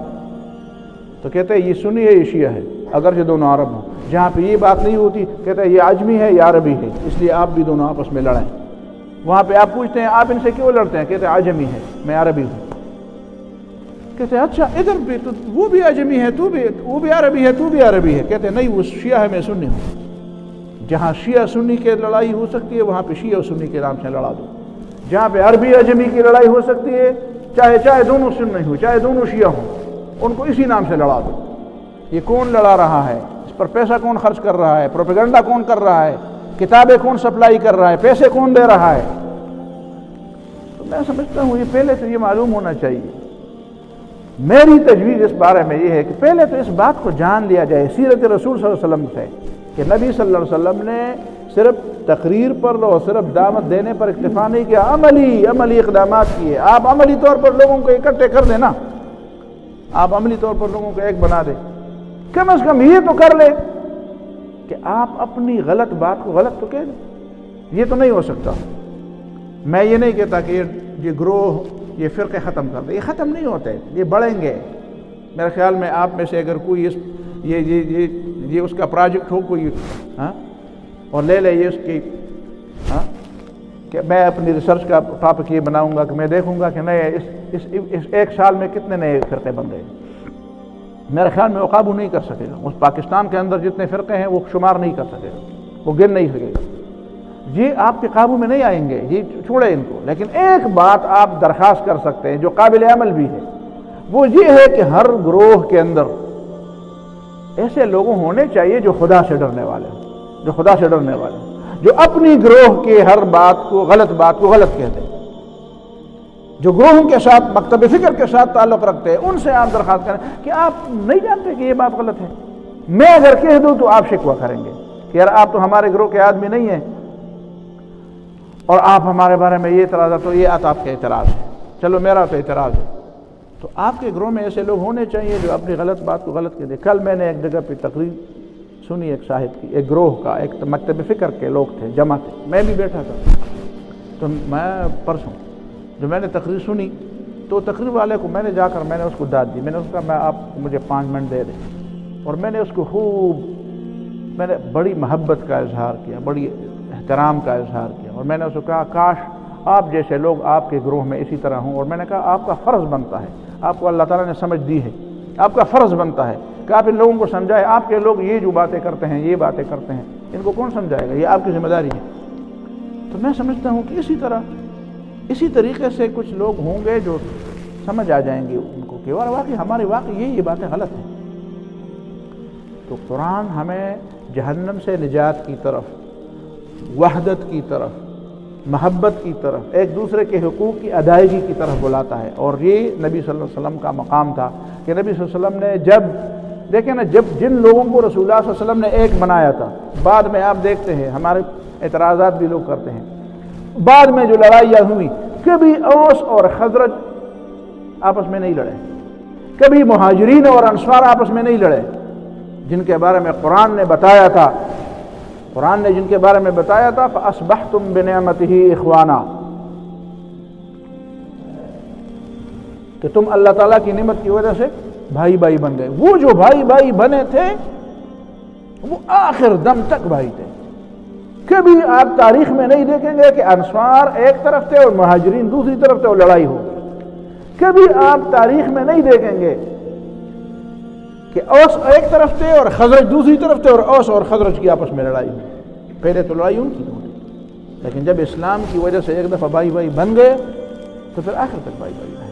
تو کہتے ہیں یہ سنی ہے یہ شیعہ ہے، اگرچہ دونوں عرب ہوں۔ جہاں پہ یہ بات نہیں ہوتی کہتے ہیں یہ عجمی ہے یہ عربی ہے، اس لیے آپ بھی دونوں آپس میں لڑیں۔ وہاں پہ آپ پوچھتے ہیں آپ ان سے کیوں لڑتے ہیں؟ کہتے ہیں عجمی ہے، میں عربی ہوں۔ کہتے ہیں اچھا ادھر بھی تو وہ بھی عجمی ہے، وہ بھی عربی ہے، تو بھی عربی ہے۔ کہتے ہیں نہیں، وہ شیعہ ہے، میں سنی ہوں۔ جہاں شیعہ سنی کی لڑائی ہو سکتی ہے وہاں پہ شیعہ سنی کے نام سے لڑا دو۔ جہاں پہ عربی عجمی کی لڑائی ہو سکتی ہے، چاہے دونوں سنی ہو، چاہے دونوں شیعہ ہوں، ان کو اسی نام سے لڑا دو۔ یہ کون لڑا رہا ہے؟ اس پر پیسہ کون خرچ کر رہا ہے؟ پروپیگنڈا کون کر رہا ہے؟ کتابیں کون سپلائی کر رہا ہے؟ پیسے کون دے رہا ہے؟ تو میں سمجھتا ہوں یہ پہلے تو یہ معلوم ہونا چاہیے۔ میری تجویز اس بارے میں یہ ہے کہ پہلے تو اس بات کو جان لیا جائے سیرت رسول صلی اللہ علیہ وسلم سے کہ نبی صلی اللہ علیہ وسلم نے صرف تقریر پر اور صرف دعوت دینے پر اکتفا نہیں کیا، عملی اقدامات کیے۔ آپ عملی طور پر لوگوں کو اکٹھے کر دیں نا، آپ عملی طور پر لوگوں کو ایک بنا دیں، کم از کم یہ تو کر لیں کہ آپ اپنی غلط بات کو غلط تو کہہ دیں۔ یہ تو نہیں ہو سکتا۔ میں یہ نہیں کہتا کہ یہ گروہ، یہ فرقے ختم کر دیں، یہ ختم نہیں ہوتے، یہ بڑھیں گے۔ میرے خیال میں آپ میں سے اگر کوئی یہ اس کا پروجیکٹ ہو کوئی اور لے لے یہ اس کی کہ میں اپنی ریسرچ کا ٹاپک یہ بناؤں گا کہ میں دیکھوں گا کہ نئے اس ایک سال میں کتنے نئے فرقے بن گئے، میرے خیال میں وہ قابو نہیں کر سکے گا۔ اس پاکستان کے اندر جتنے فرقے ہیں وہ شمار نہیں کر سکے گا، وہ گن نہیں سکے گا۔ یہ آپ کے قابو میں نہیں آئیں گے، یہ چھوڑے ان کو۔ لیکن ایک بات آپ درخواست کر سکتے ہیں جو قابل عمل بھی ہے، وہ یہ ہے کہ ہر گروہ کے اندر ایسے لوگوں ہونے چاہیے جو خدا سے ڈرنے والے ہوں، جو اپنی گروہ کے ہر بات کو غلط کہتے ہیں، جو گروہوں کے ساتھ مکتب فکر کے ساتھ تعلق رکھتے ہیں۔ ان سے آپ درخواست کریں کہ آپ نہیں جانتے کہ یہ بات غلط ہے، میں اگر کہہ دوں تو آپ شکوہ کریں گے کہ یار آپ تو ہمارے گروہ کے آدمی نہیں ہیں اور آپ ہمارے بارے میں یہ اعتراض ہے، تو یہ آپ کا اعتراض ہے، چلو میرا تو اعتراض ہے۔ تو آپ کے گروہ میں ایسے لوگ ہونے چاہیے جو اپنی غلط بات کو غلط کہہ دیں۔ کل میں نے ایک جگہ پہ تقریر سنی ایک صاحب کی، ایک گروہ کا، ایک مکتب فکر کے لوگ تھے، جمع تھے، میں بھی بیٹھا تھا۔ تو میں پرسوں جو میں نے تقریر سنی تو تقریر والے کو میں نے جا کر میں نے اس کو داد دی، میں نے اس کا میں آپ مجھے 5 منٹ دے دیں، اور میں نے اس کو میں نے بڑی محبت کا اظہار کیا، بڑی احترام کا اظہار کیا، اور میں نے اس کو کہا کاش آپ جیسے لوگ آپ کے گروہ میں اسی طرح ہوں۔ اور میں نے کہا آپ کا فرض بنتا ہے، آپ کو اللہ تعالیٰ نے سمجھ دی ہے، آپ کا فرض بنتا ہے کہ آپ ان لوگوں کو سمجھائیں۔ آپ کے لوگ یہ جو باتیں کرتے ہیں، یہ باتیں کرتے ہیں، ان کو کون سمجھائے گا؟ یہ آپ کی ذمہ داری ہے۔ تو میں سمجھتا ہوں کہ اسی طریقے سے کچھ لوگ ہوں گے جو سمجھ آ جائیں گے ان کو کہ واقعی یہ باتیں غلط ہیں۔ تو قرآن ہمیں جہنم سے نجات کی طرف، وحدت کی طرف، محبت کی طرف، ایک دوسرے کے حقوق کی ادائیگی کی طرف بلاتا ہے۔ اور یہ نبی صلی اللہ علیہ وسلم کا مقام تھا کہ نبی صلی اللہ علیہ وسلم نے دیکھیں نا، جن لوگوں کو رسول اللہ صلی اللہ علیہ وسلم نے ایک بنایا تھا، بعد میں آپ دیکھتے ہیں ہمارے اعتراضات بھی لوگ کرتے ہیں، بعد میں جو لڑائیاں ہوئی، کبھی اوس اور خزرج آپس میں نہیں لڑے، کبھی مہاجرین اور انصار آپس میں نہیں لڑے، جن کے بارے میں قرآن نے بتایا تھا، جن کے بارے میں بتایا تھا فَأَصْبَحْتُمْ بِنِعْمَتِهِ إِخْوَانًا، کہ تم اللہ تعالیٰ کی نعمت کی وجہ سے بھائی بن گئے۔ وہ جو بھائی بنے تھے وہ آخر دم تک بھائی تھے۔ کبھی آپ تاریخ میں نہیں دیکھیں گے کہ انصار ایک طرف تھے اور مہاجرین دوسری طرف تھے اور لڑائی ہو گئی۔ کبھی آپ تاریخ میں نہیں دیکھیں گے کہ اوس ایک طرف تھے اور خزرج دوسری طرف تھے اور اوس اور خزرج کی آپس میں لڑائی ہوئی۔ پہلے تو لڑائی ان کی ہوئی، لیکن جب اسلام کی وجہ سے ایک دفعہ بھائی بن گئے تو پھر آخر تک بھائی رہے۔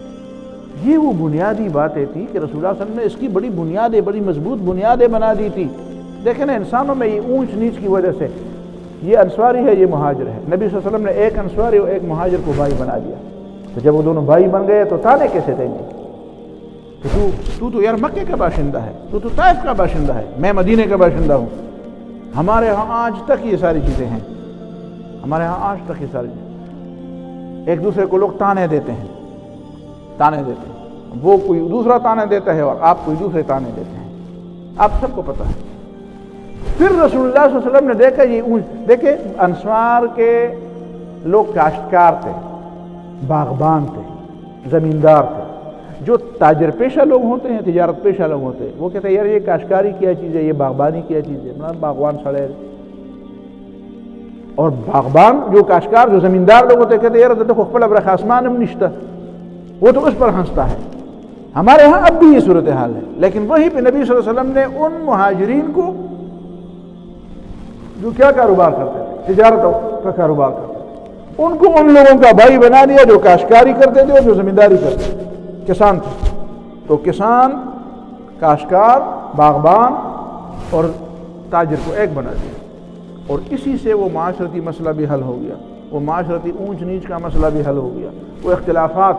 یہ وہ بنیادی باتیں تھی کہ رسول اللہ صلی اللہ علیہ وسلم نے اس کی بڑی بنیادیں، بڑی مضبوط بنیادیں بنا دی تھی۔ دیکھیں نا، انسانوں میں یہ اونچ نیچ کی وجہ سے یہ انصاری ہے، یہ مہاجر ہے، نبی صلی اللہ علیہ وسلم نے ایک انصاری اور ایک مہاجر کو بھائی بنا دیا۔ تو جب وہ دونوں بھائی بن گئے تو تانے کیسے دیں گے کہ تو یار مکے کا باشندہ ہے، تو طائف کا باشندہ ہے، میں مدینے کا باشندہ ہوں۔ ہمارے ہاں آج تک یہ ساری چیزیں ہیں، ایک دوسرے کو لوگ تانے دیتے ہیں، وہ کوئی دوسرا تانے دیتا ہے اور آپ کوئی دوسرے تانے دیتے ہیں، آپ سب کو پتہ ہے۔ پھر رسول اللہ صلی اللہ علیہ وسلم نے دیکھا دیکھے انصار کے لوگ کاشتکار تھے، باغبان تھے، زمیندار تھے۔ جو تاجر پیشہ لوگ ہوتے ہیں، تجارت پیشہ لوگ ہوتے ہیں، وہ کہتے ہیں یار یہ کاشتکاری کیا چیز ہے، یہ باغبانی کیا چیز ہے، باغبان سڑے۔ اور باغبان جو کاشتکار جو زمیندار لوگ ہوتے کہتے یار دیکھو خپل برخ آسمان ہم نشتا، وہ تو اس پر ہنستا ہے. ہمارے ہاں اب بھی یہ صورتحال ہے. لیکن وہیں پہ نبی صلی اللہ علیہ وسلم نے ان مہاجرین کو جو کیا کاروبار کرتے تھے، تجارت کا کاروبار کرتے تھے، ان کو ان لوگوں کا بھائی بنا دیا جو کاشتکاری کرتے تھے اور جو زمینداری کرتے تھے، کسان تھے. تو کسان، کاشتکار، باغبان اور تاجر کو ایک بنا دیا، اور اسی سے وہ معاشرتی مسئلہ بھی حل ہو گیا، وہ معاشرتی اونچ نیچ کا مسئلہ بھی حل ہو گیا. وہ اختلافات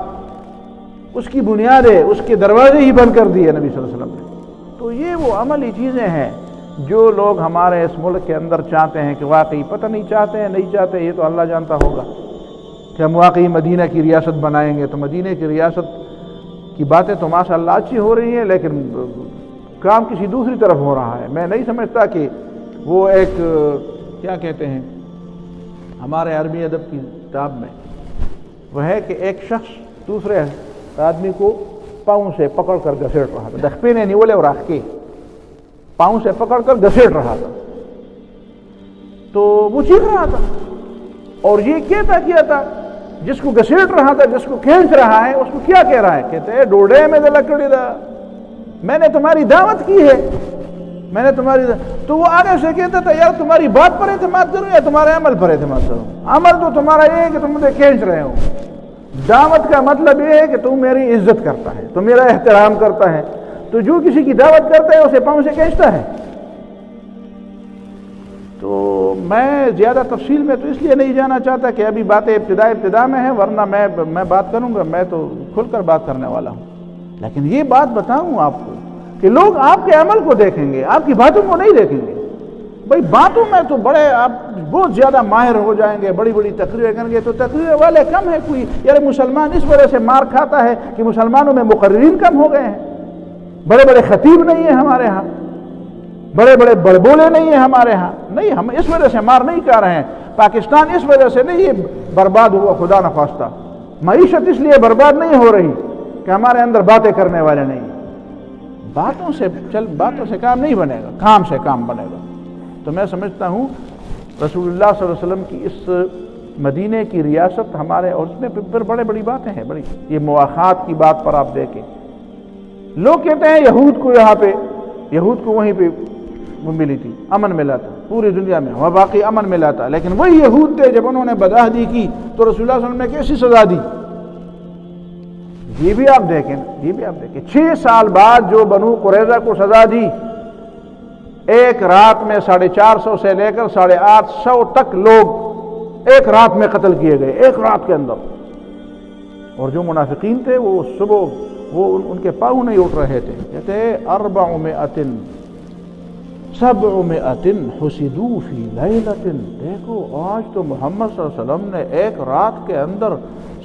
اس کی بنیادیں، اس کے دروازے ہی بند کر دیے نبی صلی اللہ علیہ وسلم نے. تو یہ وہ عملی چیزیں ہیں جو لوگ ہمارے اس ملک کے اندر چاہتے ہیں کہ واقعی پتہ نہیں چاہتے ہیں نہیں چاہتے، یہ تو اللہ جانتا ہوگا کہ ہم واقعی مدینہ کی ریاست بنائیں گے. تو مدینہ کی ریاست کی باتیں تو ماشاء اللہ اچھی ہو رہی ہیں، لیکن کام کسی دوسری طرف ہو رہا ہے. میں نہیں سمجھتا کہ وہ ایک کیا کہتے ہیں ہمارے عربی ادب کی کتاب میں وہ ہے کہ ایک شخص دوسرے آدمی کو پاؤں سے پکڑ کر گھسیٹ رہا تھا. دخپے نے نیولے اور آخ کے پاؤں سے پکڑ کر گھسیٹ رہا تھا. تو وہ چیخ رہا تھا اور یہ کہتا کیا تھا جس کو گھسیٹ رہا تھا، جس کو کھینچ رہا ہے، اس کو کیا کہہ رہا ہے؟ کہتے ہیں ڈوڑے میں لکڑی دا، میں نے تمہاری دعوت کی ہے، میں نے تمہاری تو وہ آگے سے کہتا تھا یار تمہاری بات پر اعتماد کروں یا تمہارے عمل پر اعتماد کروں؟ عمل تو تمہارا یہ ہے کہ تم مجھے کھینچ رہے ہو، دعوت کا مطلب یہ ہے کہ تم میری عزت کرتا ہے، تم میرا احترام کرتا ہے. تو جو کسی کی دعوت کرتا ہے اسے پاؤں سے کھینچتا ہے. تو میں زیادہ تفصیل میں تو اس لیے نہیں جانا چاہتا کہ ابھی باتیں ابتدا میں ہیں، ورنہ میں بات کروں گا، میں تو کھل کر بات کرنے والا ہوں. لیکن یہ بات بتاؤں آپ کو کہ لوگ آپ کے عمل کو دیکھیں گے، آپ کی باتوں کو نہیں دیکھیں گے. بھائی باتوں میں تو بڑے آپ بہت زیادہ ماہر ہو جائیں گے، بڑی بڑی تقریریں کریں گے، تو تقریر والے کم ہیں. کوئی یار مسلمان اس وجہ سے مار کھاتا ہے کہ مسلمانوں میں مقررین کم ہو گئے ہیں، بڑے بڑے خطیب نہیں ہیں ہمارے ہاں، بڑے بڑے بڑبولے نہیں ہیں ہمارے ہاں. نہیں، ہم اس وجہ سے مار نہیں کھا رہے ہیں. پاکستان اس وجہ سے نہیں یہ برباد ہوا، خدا نخواستہ معیشت اس لیے برباد نہیں ہو رہی کہ ہمارے اندر باتیں کرنے والے نہیں. باتوں سے کام نہیں بنے گا، کام سے کام بنے گا. تو میں سمجھتا ہوں رسول اللہ صلی اللہ علیہ وسلم کی اس مدینے کی ریاست ہمارے، اور اس میں پھر بڑے بڑی باتیں ہیں، بڑی یہ مواخات کی بات پر آپ دیکھیں. لوگ کہتے ہیں یہود کو وہیں پہ ملی تھی، امن ملا تھا پوری دنیا میں، وہ باقی امن ملا تھا. لیکن وہی یہود تھے جب انہوں نے بدعہدی کی تو رسول اللہ صلی اللہ علیہ وسلم نے کیسی سزا دی؟ یہ بھی آپ دیکھیں 6 سال بعد جو بنو قریظہ کو سزا دی، ایک رات میں 450 سے لے کر 850 تک لوگ ایک رات میں قتل کیے گئے، ایک رات کے اندر. اور جو منافقین تھے وہ صبح ان کے پاؤں نہیں اٹھ رہے تھے. کہتے ہیں 400 700 حسدوا فی لیلۃ. دیکھو آج تو محمد صلی اللہ علیہ وسلم نے ایک رات کے اندر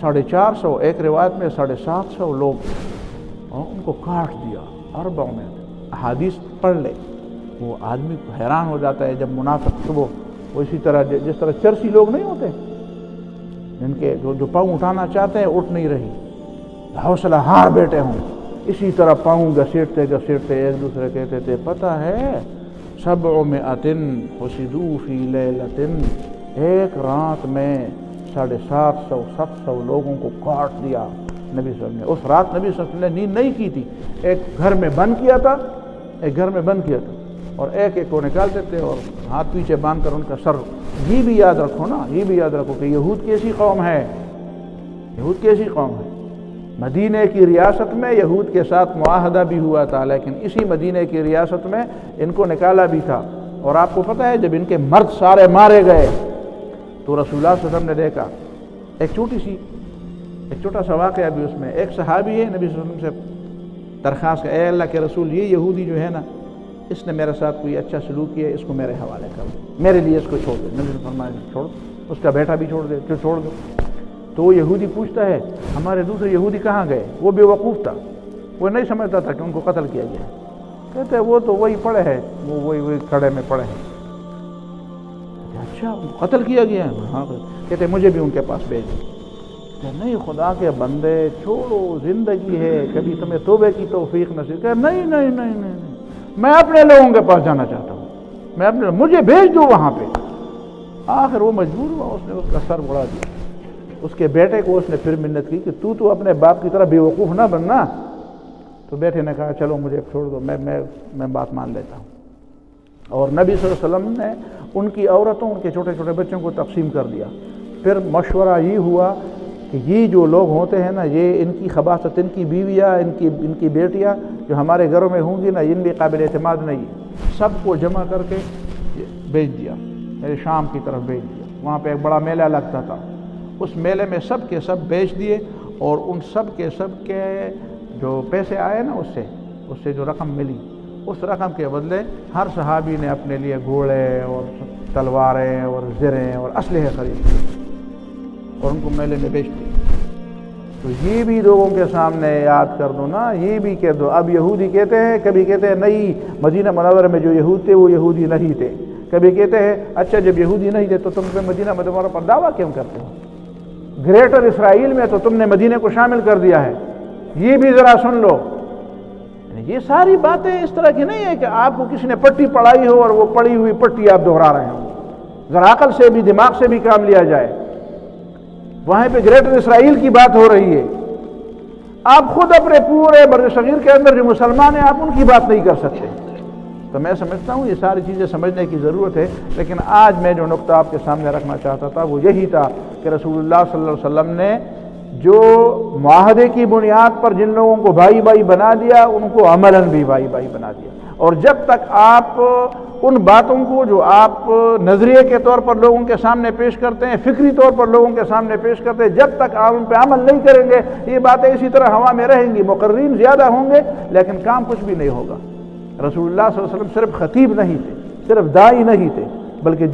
450، ایک روایت میں 750 لوگ ان کو کاٹ دیا. 400 احادیث پڑھ لے، وہ آدمی حیران ہو جاتا ہے. جب منافق صبح وہ اسی طرح جس طرح چرسی لوگ نہیں ہوتے جن کے جو پاؤں اٹھانا چاہتے ہیں اٹھ نہیں رہی، حوصلہ ہار بیٹھے ہوں، اسی طرح پاؤں گھسیٹتے ایک دوسرے کہتے تھے پتہ ہے 700 حسدوا فی لیلۃ، ایک رات میں 750 لوگوں کو کاٹ دیا نبی صلی اللہ علیہ وسلم نے. اس رات نبی صلی اللہ علیہ وسلم نے نیند نہیں کی تھی، ایک گھر میں بند کیا تھا اور ایک کو نکالتے تھے اور ہاتھ پیچھے باندھ کر ان کا سر. یہ بھی یاد رکھو کہ یہود کیسی قوم ہے. مدینہ کی ریاست میں یہود کے ساتھ معاہدہ بھی ہوا تھا، لیکن اسی مدینہ کی ریاست میں ان کو نکالا بھی تھا. اور آپ کو پتہ ہے جب ان کے مرد سارے مارے گئے تو رسول اللہ صلی اللہ علیہ وسلم نے دیکھا ایک چھوٹا سا واقعہ بھی. اس میں ایک صحابی ہے نبی صلی اللہ علیہ وسلم سے درخواست اے اللہ کے رسول، یہ یہودی جو ہے نا اس نے میرے ساتھ کوئی اچھا سلوک کیا، اس کو میرے حوالے کر دو، میرے لیے اس کو چھوڑ دو. نبی نے فرمایا چھوڑ، اس کا بیٹا بھی چھوڑ دو. تو وہ یہودی پوچھتا ہے ہمارے دوسرے یہودی کہاں گئے؟ وہ بے وقوف تھا، وہ نہیں سمجھتا تھا کہ ان کو قتل کیا گیا. کہتے ہیں وہ تو وہی پڑے ہیں، وہ وہی کھڑے میں پڑے ہیں. اچھا قتل کیا گیا ہے؟ ہاں. کہتے مجھے بھی ان کے پاس بھیج دو. نہیں خدا کے بندے چھوڑو، زندگی ہے، کبھی تمہیں توبے کی توفیق نصیب کر. نہیں، میں اپنے لوگوں کے پاس جانا چاہتا ہوں، مجھے بھیج دو وہاں پہ. آخر وہ مجبور ہوا، اس نے اس کا سر اڑا دیا۔ اس کے بیٹے کو اس نے پھر منت کی کہ تو اپنے باپ کی طرح بے وقوف نہ بننا۔ تو بیٹے نے کہا چلو مجھے چھوڑ دو، میں بات مان لیتا ہوں۔ اور نبی صلی اللہ علیہ وسلم نے ان کی عورتوں، ان کے چھوٹے چھوٹے بچوں کو تقسیم کر دیا۔ پھر مشورہ یہ ہوا کہ یہ جو لوگ ہوتے ہیں نا، یہ ان کی خباثت، ان کی بیویاں، ان کی بیٹیاں جو ہمارے گھروں میں ہوں گی نا، ان بھی قابل اعتماد نہیں ہے۔ سب کو جمع کر کے بیچ دیا، میرے شام کی طرف بیچ دیا۔ وہاں پہ ایک بڑا میلہ لگتا تھا، اس میلے میں سب کے سب بیچ دیے، اور ان سب کے جو پیسے آئے نا، اس سے جو رقم ملی، اس رقم کے بدلے ہر صحابی نے اپنے لیے گھوڑے اور تلواریں اور زریں اور اسلحے خرید لیے اور ان کو میلے میں بیچ دیے۔ تو یہ بھی لوگوں کے سامنے یاد کر دو نا، یہ بھی کہہ دو۔ اب یہودی کہتے ہیں، کبھی کہتے ہیں نہیں مدینہ منورہ میں جو یہود تھے وہ یہودی نہیں تھے، کبھی کہتے ہیں اچھا جب یہودی نہیں تھے تو تم پہ مدینہ منورہ پر دعویٰ کیوں کرتے ہو؟ گریٹر اسرائیل میں تو تم نے مدینہ کو شامل کر دیا ہے، یہ بھی ذرا سن لو۔ یہ ساری باتیں اس طرح کی نہیں ہے کہ آپ کو کسی نے پٹی پڑھائی ہو اور وہ پڑھی ہوئی پٹی آپ دہرا رہے ہوں۔ ذرا عقل سے بھی، دماغ سے بھی کام لیا جائے۔ وہاں پہ گریٹر اسرائیل کی بات ہو رہی ہے، آپ خود اپنے پورے بر صغیر کے اندر جو مسلمان ہیں آپ ان کی بات نہیں کر سکتے۔ تو میں سمجھتا ہوں یہ ساری چیزیں سمجھنے کی ضرورت ہے، لیکن آج میں جو نقطہ آپ کے سامنے رکھنا چاہتا تھا وہ یہی تھا کہ رسول اللہ صلی اللہ علیہ وسلم نے جو معاہدے کی بنیاد پر جن لوگوں کو بھائی بھائی بنا دیا، ان کو عملاً بھی بھائی بھائی بنا دیا۔ اور جب تک آپ ان باتوں کو جو آپ نظریے کے طور پر لوگوں کے سامنے پیش کرتے ہیں، فکری طور پر لوگوں کے سامنے پیش کرتے ہیں، جب تک آپ ان پہ عمل نہیں کریں گے یہ باتیں اسی طرح ہوا میں رہیں گی۔ مقررین زیادہ ہوں گے لیکن کام کچھ بھی نہیں ہوگا۔ رسول اللہ صلی اللہ علیہ وسلم صرف خطیب نہیں تھے، صرف داعی نہیں تھے، بلکہ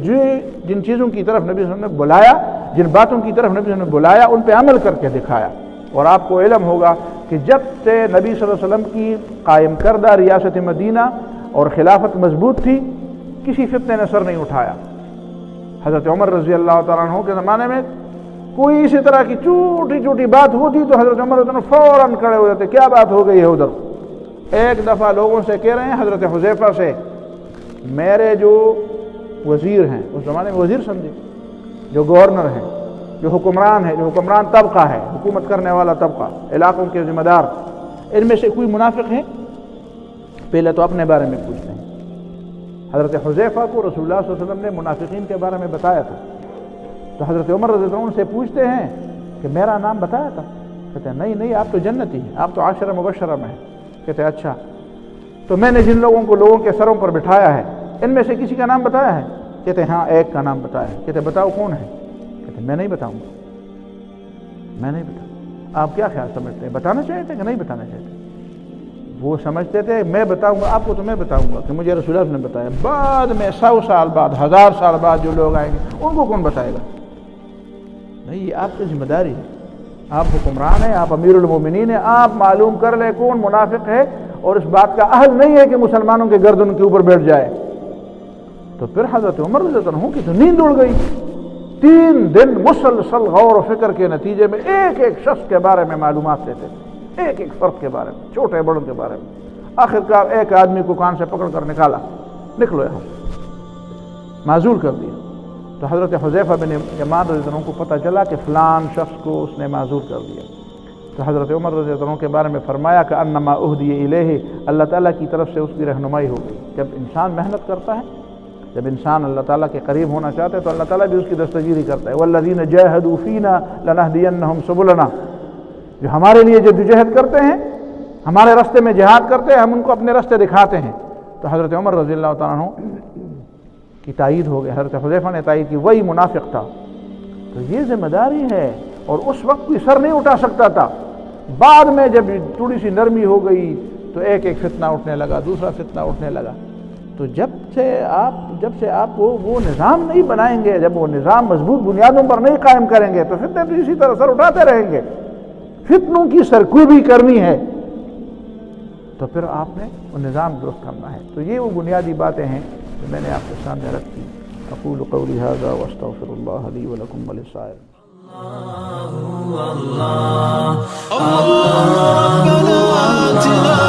جن چیزوں کی طرف نبی صلی اللہ علیہ وسلم نے بلایا، جن باتوں کی طرف نبی صلی اللہ علیہ وسلم نے بلایا، ان پہ عمل کر کے دکھایا۔ اور آپ کو علم ہوگا کہ جب سے نبی صلی اللہ علیہ وسلم کی قائم کردہ ریاست مدینہ اور خلافت مضبوط تھی، کسی فتنے نے سر نہیں اٹھایا۔ حضرت عمر رضی اللہ تعالیٰ عنہ کے زمانے میں کوئی اسی طرح کی چھوٹی چھوٹی بات ہوتی تو حضرت عمر رضی اللہ عنہ فوراً کھڑے ہو جاتے، کیا بات ہو گئی ہے ادھر؟ ایک دفعہ لوگوں سے کہہ رہے ہیں، حضرت حذیفہ سے، میرے جو وزیر ہیں، اس زمانے میں وزیر سمجھے، جو گورنر ہیں، جو حکمران ہے، جو حکمران طبقہ ہے، حکومت کرنے والا طبقہ، علاقوں کے ذمہ دار، ان میں سے کوئی منافق ہے؟ پہلے تو اپنے بارے میں پوچھتے ہیں۔ حضرت حذیفہ کو رسول اللہ صلی اللہ علیہ وسلم نے منافقین کے بارے میں بتایا تھا، تو حضرت عمر رضی اللہ عنہ سے پوچھتے ہیں کہ میرا نام بتایا تھا؟ کہتے ہیں نہیں آپ تو جنتی ہیں، آپ تو عاشرہ مبشرہ میں ہیں۔ کہتے ہیں اچھا، تو میں نے جن لوگوں کے سروں پر بٹھایا ہے ان میں سے کسی کا نام بتایا ہے؟ کہتے ہیں ہاں ایک کا نام بتایا ہے۔ کہتے ہیں بتاؤ کون ہے؟ کہتے ہیں میں نہیں بتاؤں گا، میں نہیں بتاؤں۔ آپ کیا خیال سمجھتے ہیں، بتانا چاہتے کہ نہیں بتانا چاہتے؟ وہ سمجھتے تھے میں بتاؤں گا آپ کو، تو میں بتاؤں گا کہ مجھے رسول اللہ نے بتایا۔ بعد میں 100 سال بعد، 1000 سال بعد جو لوگ آئیں گے ان کو کون بتائے گا؟ نہیں، یہ آپ کی ذمہ داری ہے، آپ حکمران ہیں، آپ امیر المومنین ہیں، آپ معلوم کر لیں کون منافق ہے، اور اس بات کا اہل نہیں ہے کہ مسلمانوں کے گردن کے اوپر بیٹھ جائے۔ تو پھر حضرت عمر رضی اللہ عنہ کی تو نیند اڑ گئی۔ 3 دن مسلسل غور و فکر کے نتیجے میں ایک ایک شخص کے بارے میں معلومات لیتے تھے، ایک ایک فرد کے بارے میں، چھوٹے بڑوں کے بارے میں۔ آخرکار ایک آدمی کو کان سے پکڑ کر نکلو یہاں، معزول کر دیا۔ تو حضرت حذیفہ بن یمان رضی اللہ عنہ کو پتہ چلا کہ فلان شخص کو اس نے معزول کر دیا۔ تو حضرت عمر رضی اللہ عنہ کے بارے میں فرمایا کہ انما اہدی الیہ، اللہ تعالیٰ کی طرف سے اس کی رہنمائی ہو گئی۔ جب انسان محنت کرتا ہے، جب انسان اللہ تعالیٰ کے قریب ہونا چاہتا ہے تو اللہ تعالیٰ بھی اس کی دستگیری کرتا ہے۔ والذین جاہدوا فینا لنہدینہم سبلنا، جو ہمارے لیے جدوجہد کرتے ہیں، ہمارے راستے میں جہاد کرتے ہیں، ہم ان کو اپنے راستے دکھاتے ہیں۔ تو حضرت عمر رضی اللہ تعالیٰ عنہ کی تائید ہو گئی، حضرت حذیفہ نے تائید کی، وہی منافق تھا۔ تو یہ ذمہ داری ہے، اور اس وقت کوئی سر نہیں اٹھا سکتا تھا۔ بعد میں جب تھوڑی سی نرمی ہو گئی تو ایک ایک فتنہ اٹھنے لگا، دوسرا فتنہ اٹھنے لگا۔ تو جب سے آپ وہ نظام نہیں بنائیں گے، جب وہ نظام مضبوط بنیادوں پر نہیں قائم کریں گے تو فتنے تو اسی طرح سر اٹھاتے رہیں گے۔ فتنوں کی سرکوبی کرنی ہے تو پھر آپ نے وہ نظام درست کرنا ہے۔ تو یہ وہ بنیادی باتیں ہیں جو میں نے آپ کے سامنے رکھی۔ اقول قولی ھذا واستغفر اللہ لی ولکم وللسائر۔ ربنا آتنا